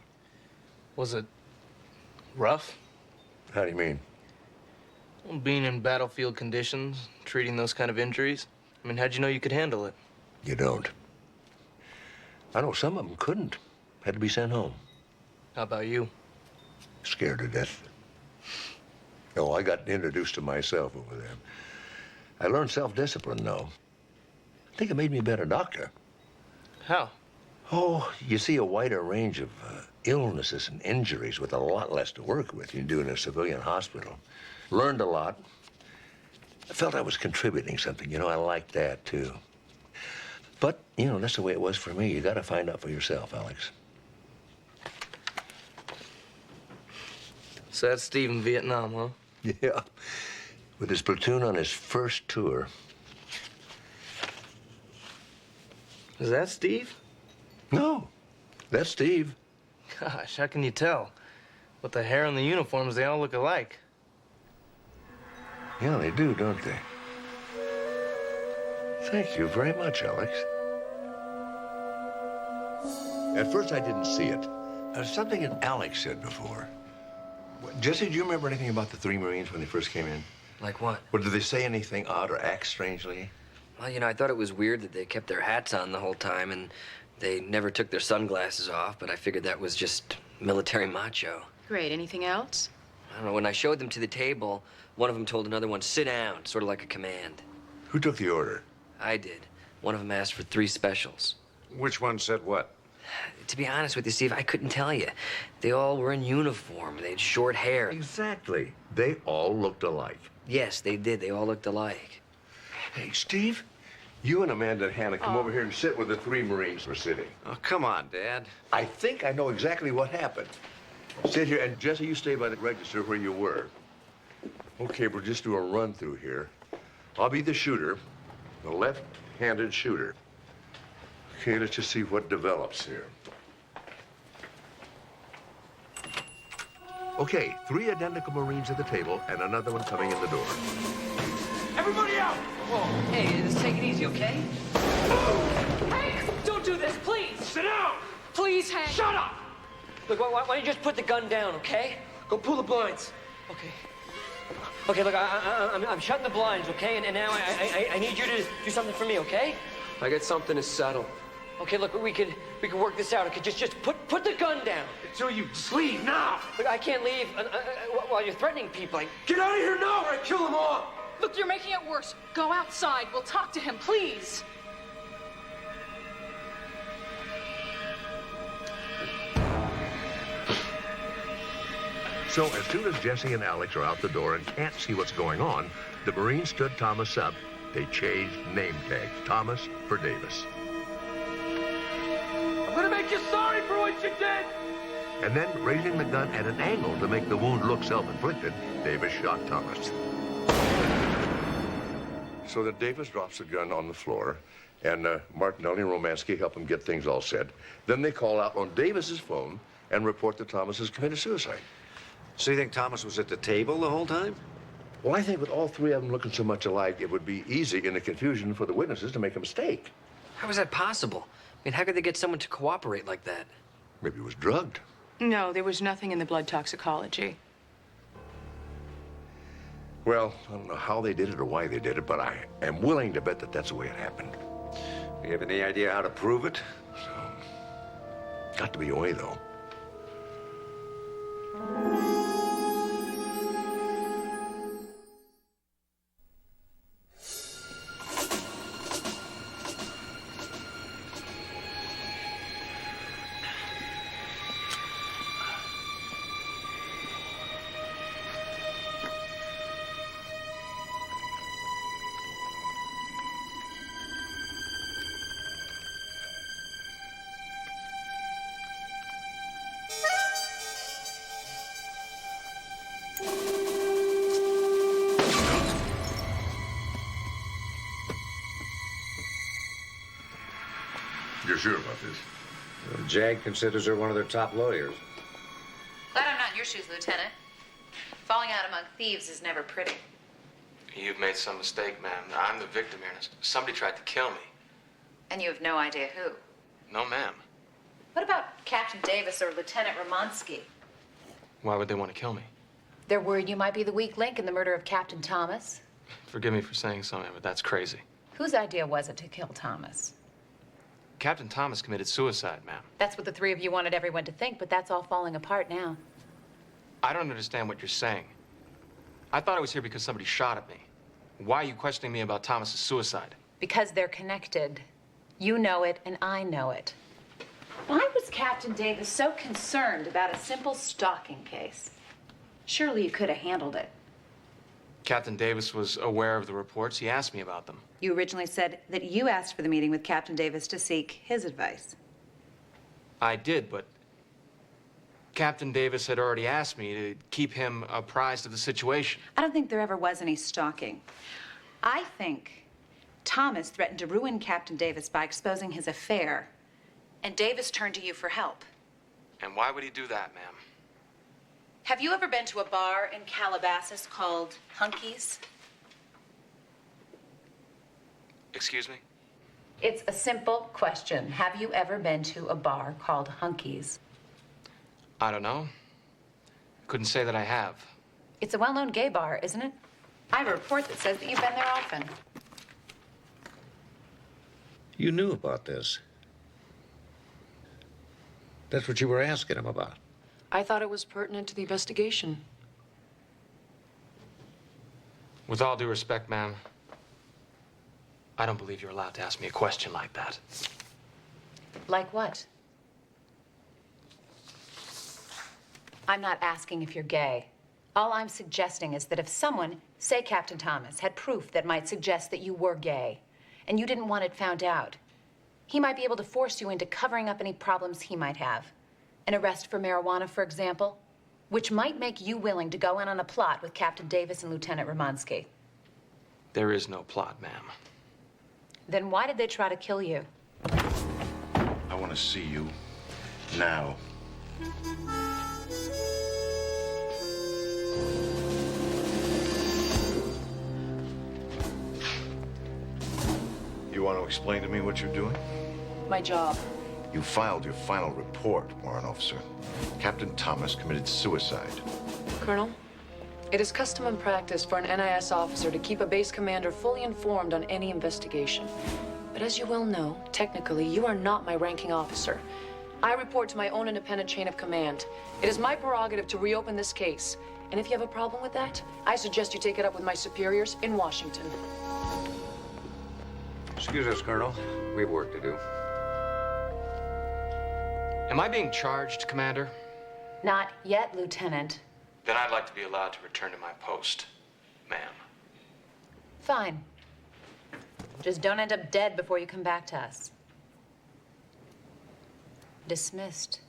Was it rough? How do you mean? Well, being in battlefield conditions, treating those kind of injuries. I mean, how'd you know you could handle it? You don't. I know some of them couldn't. Had to be sent home. How about you? Scared to death. Oh, I got introduced to myself over there. I learned self-discipline, though. I think it made me a better doctor. How? Oh, you see a wider range of illnesses and injuries with a lot less to work with than you do in a civilian hospital. Learned a lot. I felt I was contributing something. You know, I liked that, too. But, you know, that's the way it was for me. You got to find out for yourself, Alex. So that's Steve in Vietnam, huh? Yeah. With his platoon on his first tour. Is that Steve? No, that's Steve. Gosh, how can you tell? With the hair and the uniforms, they all look alike. Yeah, they do, don't they? Thank you very much, Alex. At first, I didn't see it. Something that Alex said before. Jesse, do you remember anything about the three Marines when they first came in? Like what? Well, did they say anything odd or act strangely? Well, you know, I thought it was weird that they kept their hats on the whole time and they never took their sunglasses off, but I figured that was just military macho. Great. Anything else? I don't know, when I showed them to the table, one of them told another one, sit down, sort of like a command. Who took the order? I did. One of them asked for 3 specials. Which one said what? To be honest with you, Steve, I couldn't tell you. They all were in uniform. They had short hair. Exactly. They all looked alike. Yes, they did. They all looked alike. Hey, Steve, you and Amanda and Hannah come over here and sit where the 3 Marines were sitting. Oh, come on, Dad. I think I know exactly what happened. Sit here, and Jesse, you stay by the register where you were. Okay, we'll just do a run through here. I'll be the shooter, the left-handed shooter. Okay, let's just see what develops here. Okay, 3 identical Marines at the table and another one coming in the door. Everybody out! Whoa, hey, let's take it easy, okay? Hank, don't do this, please. Sit down! Please, Hank. Shut up! Look, why don't you just put the gun down, okay? Go pull the blinds. Okay. Okay, look, I'm shutting the blinds, okay? And now I need you to do something for me, okay? I got something to settle. Okay, look, we could work this out. Okay, just put the gun down. Until you leave now. Look, I can't leave while you're threatening people. Get out of here now or I kill them all. Look, you're making it worse. Go outside. We'll talk to him, please. So as soon as Jesse and Alex are out the door and can't see what's going on, the Marines stood Thomas up. They changed name tags, Thomas for Davis. I'm gonna make you sorry for what you did. And then, raising the gun at an angle to make the wound look self-inflicted, Davis shot Thomas. So that Davis drops the gun on the floor, and Martinelli and Romansky help him get things all set. Then they call out on Davis's phone and report that Thomas has committed suicide. So you think Thomas was at the table the whole time? Well, I think with all 3 of them looking so much alike, it would be easy in the confusion for the witnesses to make a mistake. How is that possible? I mean, how could they get someone to cooperate like that? Maybe he was drugged. No, there was nothing in the blood toxicology. Well, I don't know how they did it or why they did it, but I am willing to bet that that's the way it happened. You have any idea how to prove it? Got to be a way, though. You're sure about this? Well, Jag considers her one of their top lawyers. Glad I'm not in your shoes, Lieutenant. Falling out among thieves is never pretty. You've made some mistake, ma'am. I'm the victim here. Somebody tried to kill me. And you have no idea who. No, ma'am. What about Captain Davis or Lieutenant Romansky? Why would they want to kill me? They're worried you might be the weak link in the murder of Captain Thomas. Forgive me for saying something, but that's crazy. Whose idea was it to kill Thomas? Captain Thomas committed suicide, ma'am. That's what the 3 of you wanted everyone to think, but that's all falling apart now. I don't understand what you're saying. I thought I was here because somebody shot at me. Why are you questioning me about Thomas's suicide? Because they're connected. You know it, and I know it. Why was Captain Davis so concerned about a simple stalking case? Surely you could have handled it. Captain Davis was aware of the reports. He asked me about them. You originally said that you asked for the meeting with Captain Davis to seek his advice. I did, but Captain Davis had already asked me to keep him apprised of the situation. I don't think there ever was any stalking. I think Thomas threatened to ruin Captain Davis by exposing his affair, and Davis turned to you for help. And why would he do that, ma'am? Have you ever been to a bar in Calabasas called Hunky's? Excuse me? It's a simple question. Have you ever been to a bar called Hunky's? I don't know. Couldn't say that I have. It's a well-known gay bar, isn't it? I have a report that says that you've been there often. You knew about this. That's what you were asking him about. I thought it was pertinent to the investigation. With all due respect, ma'am, I don't believe you're allowed to ask me a question like that. Like what? I'm not asking if you're gay. All I'm suggesting is that if someone, say Captain Thomas, had proof that might suggest that you were gay, and you didn't want it found out, he might be able to force you into covering up any problems he might have. An arrest for marijuana, for example, which might make you willing to go in on a plot with Captain Davis and Lieutenant Romansky. There is no plot, ma'am. Then why did they try to kill you? I want to see you now. You want to explain to me what you're doing? My job. You filed your final report, Warrant Officer. Captain Thomas committed suicide. Colonel, it is custom and practice for an NIS officer to keep a base commander fully informed on any investigation. But as you well know, technically, you are not my ranking officer. I report to my own independent chain of command. It is my prerogative to reopen this case. And if you have a problem with that, I suggest you take it up with my superiors in Washington. Excuse us, Colonel. We have work to do. Am I being charged, Commander? Not yet, Lieutenant. Then I'd like to be allowed to return to my post, ma'am. Fine. Just don't end up dead before you come back to us. Dismissed.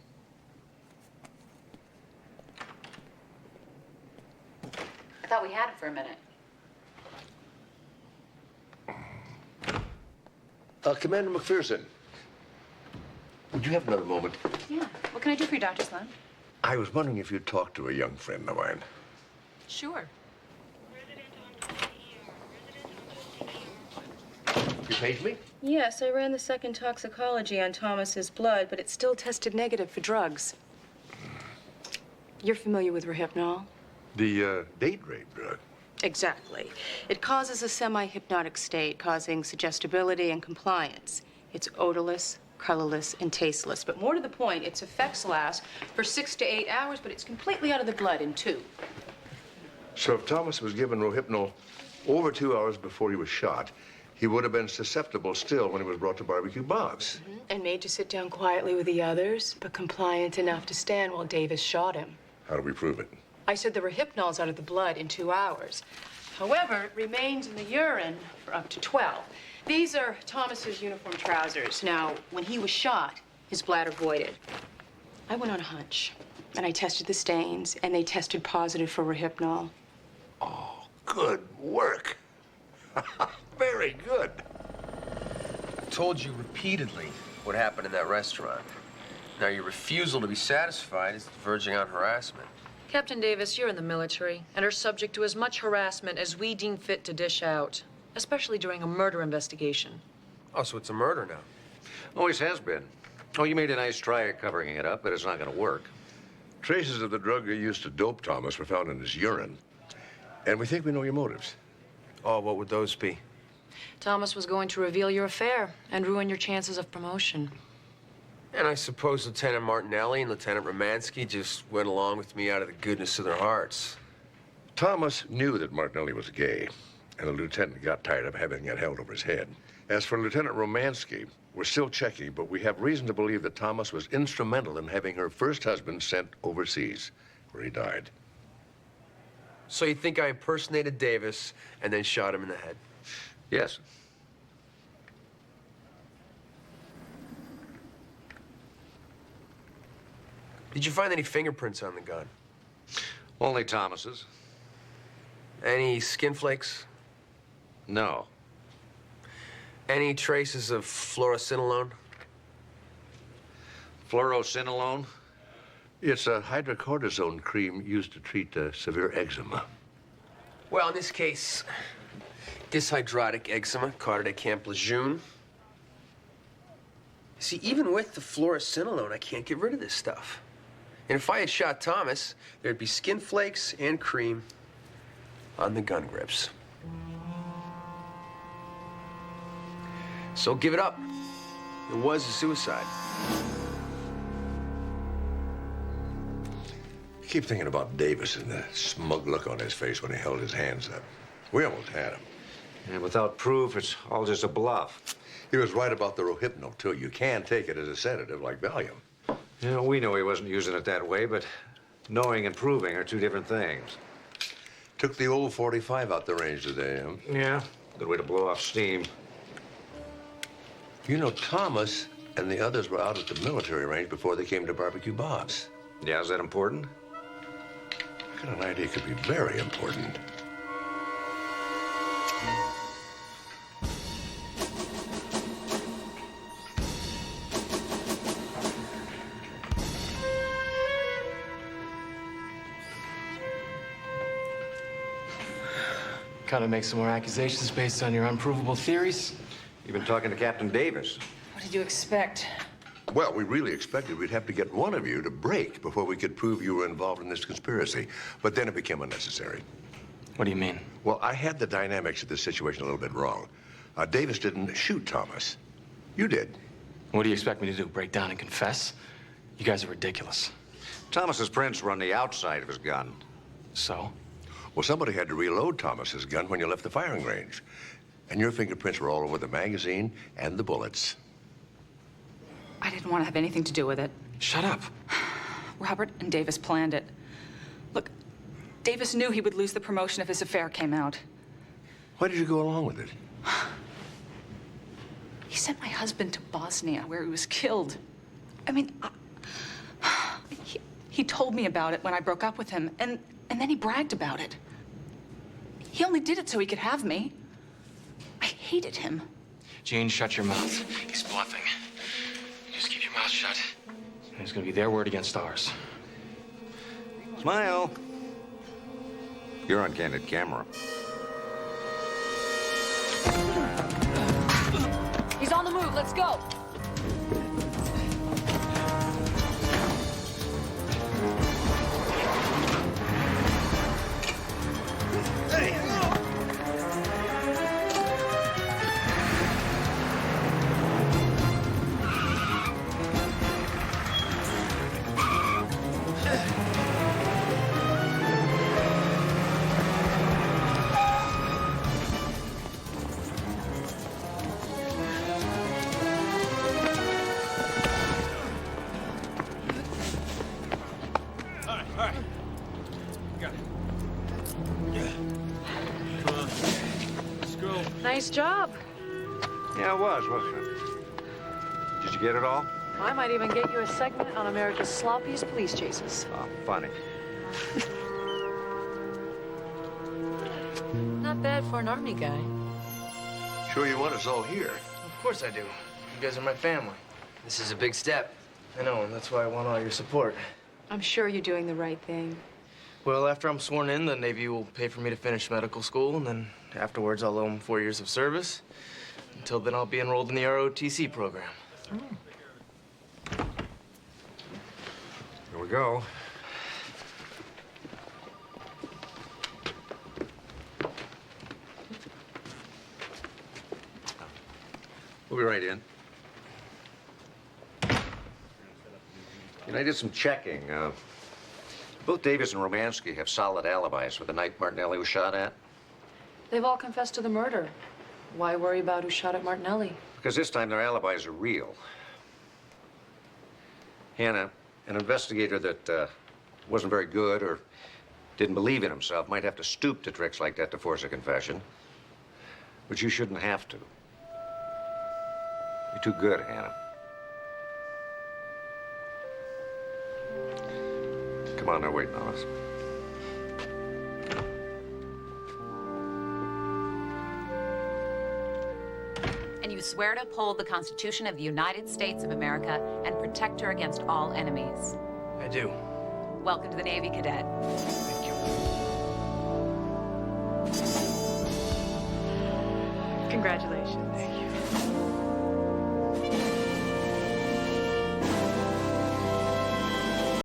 I thought we had it for a minute. Commander McPherson, would you have another moment? Yeah. What can I do for you, Dr. Sloan? I was wondering if you'd talk to a young friend of mine. Sure. You paged me? Yes, I ran the second toxicology on Thomas's blood, but it still tested negative for drugs. You're familiar with Rohypnol? The date rape drug. Exactly. It causes a semi-hypnotic state, causing suggestibility and compliance. It's odorless, colorless, and tasteless. But more to the point, its effects last for 6 to 8 hours, but it's completely out of the blood in 2. So if Thomas was given Rohypnol over 2 hours before he was shot, he would have been susceptible still when he was brought to barbecue Bob's. And made to sit down quietly with the others, but compliant enough to stand while Davis shot him. How do we prove it? I said the Rohypnol's out of the blood in 2 hours. However, it remains in the urine for up to 12. These are Thomas's uniform trousers. Now, when he was shot, his bladder voided. I went on a hunch, and I tested the stains, and they tested positive for Rohypnol. Good work. Very good. I told you repeatedly what happened in that restaurant. Now, your refusal to be satisfied is verging on harassment. Captain Davis, you're in the military and are subject to as much harassment as we deem fit to dish out, especially during a murder investigation. Oh, so it's a murder now? Always has been. Oh, you made a nice try at covering it up, but it's not going to work. Traces of the drug you used to dope Thomas were found in his urine. And we think we know your motives. Oh, what would those be? Thomas was going to reveal your affair and ruin your chances of promotion. And I suppose Lieutenant Martinelli and Lieutenant Romansky just went along with me out of the goodness of their hearts. Thomas knew that Martinelli was gay, and the lieutenant got tired of having it held over his head. As for Lieutenant Romansky, we're still checking, but we have reason to believe that Thomas was instrumental in having her first husband sent overseas, where he died. So you think I impersonated Davis and then shot him in the head? Yes. Did you find any fingerprints on the gun? Only Thomas's. Any skin flakes? No. Any traces of fluorocinolone? Fluorocinolone? It's a hydrocortisone cream used to treat severe eczema. Well, in this case, dyshydrotic eczema, caught it at Camp Lejeune. See, even with the fluorocinolone, I can't get rid of this stuff. And if I had shot Thomas, there'd be skin flakes and cream on the gun grips. So give it up. It was a suicide. I keep thinking about Davis and the smug look on his face when he held his hands up. We almost had him. And without proof, it's all just a bluff. He was right about the Rohypnol, too. You can take it as a sedative like Valium. You know, we know he wasn't using it that way, but knowing and proving are two different things. Took the old 45 out the range today, huh? Yeah, good way to blow off steam. You know, Thomas and the others were out at the military range before they came to Barbecue Bob's. Yeah, is that important? I got an idea it could be very important. Kind of make some more accusations based on your unprovable theories? You've been talking to Captain Davis. What did you expect? Well, we really expected we'd have to get one of you to break before we could prove you were involved in this conspiracy. But then it became unnecessary. What do you mean? Well, I had the dynamics of this situation a little bit wrong. Davis didn't shoot Thomas. You did. What do you expect me to do, break down and confess? You guys are ridiculous. Thomas's prints were on the outside of his gun. So? Well, somebody had to reload Thomas's gun when you left the firing range. And your fingerprints were all over the magazine and the bullets. I didn't want to have anything to do with it. Shut up. Robert and Davis planned it. Look, Davis knew he would lose the promotion if his affair came out. Why did you go along with it? He sent my husband to Bosnia, where he was killed. I mean, he told me about it when I broke up with him, and then he bragged about it. He only did it so he could have me. I hated him. Jean, shut your mouth. He's bluffing. Just keep your mouth shut. And it's gonna be their word against ours. Smile. You're on candid camera. He's on the move. Let's go. Nice job. Yeah, it was, wasn't it? Did you get it all? I might even get you a segment on America's sloppiest police chases. Oh, funny. Not bad for an army guy. Sure you want us all here? Of course I do. You guys are my family. This is a big step. I know, and that's why I want all your support. I'm sure you're doing the right thing. Well, after I'm sworn in, the Navy will pay for me to finish medical school, and then afterwards I'll owe them 4 years of service. Until then, I'll be enrolled in the ROTC program. Here we go. We'll be right in. You know, I did some checking. Both Davis and Romansky have solid alibis for the night Martinelli was shot at. They've all confessed to the murder. Why worry about who shot at Martinelli? Because this time their alibis are real. Hannah, an investigator that wasn't very good or didn't believe in himself might have to stoop to tricks like that to force a confession. But you shouldn't have to. You're too good, Hannah. Come on, they're waiting on us. And you swear to uphold the Constitution of the United States of America and protect her against all enemies. I do. Welcome to the Navy, Cadet. Thank you. Congratulations. Thank you.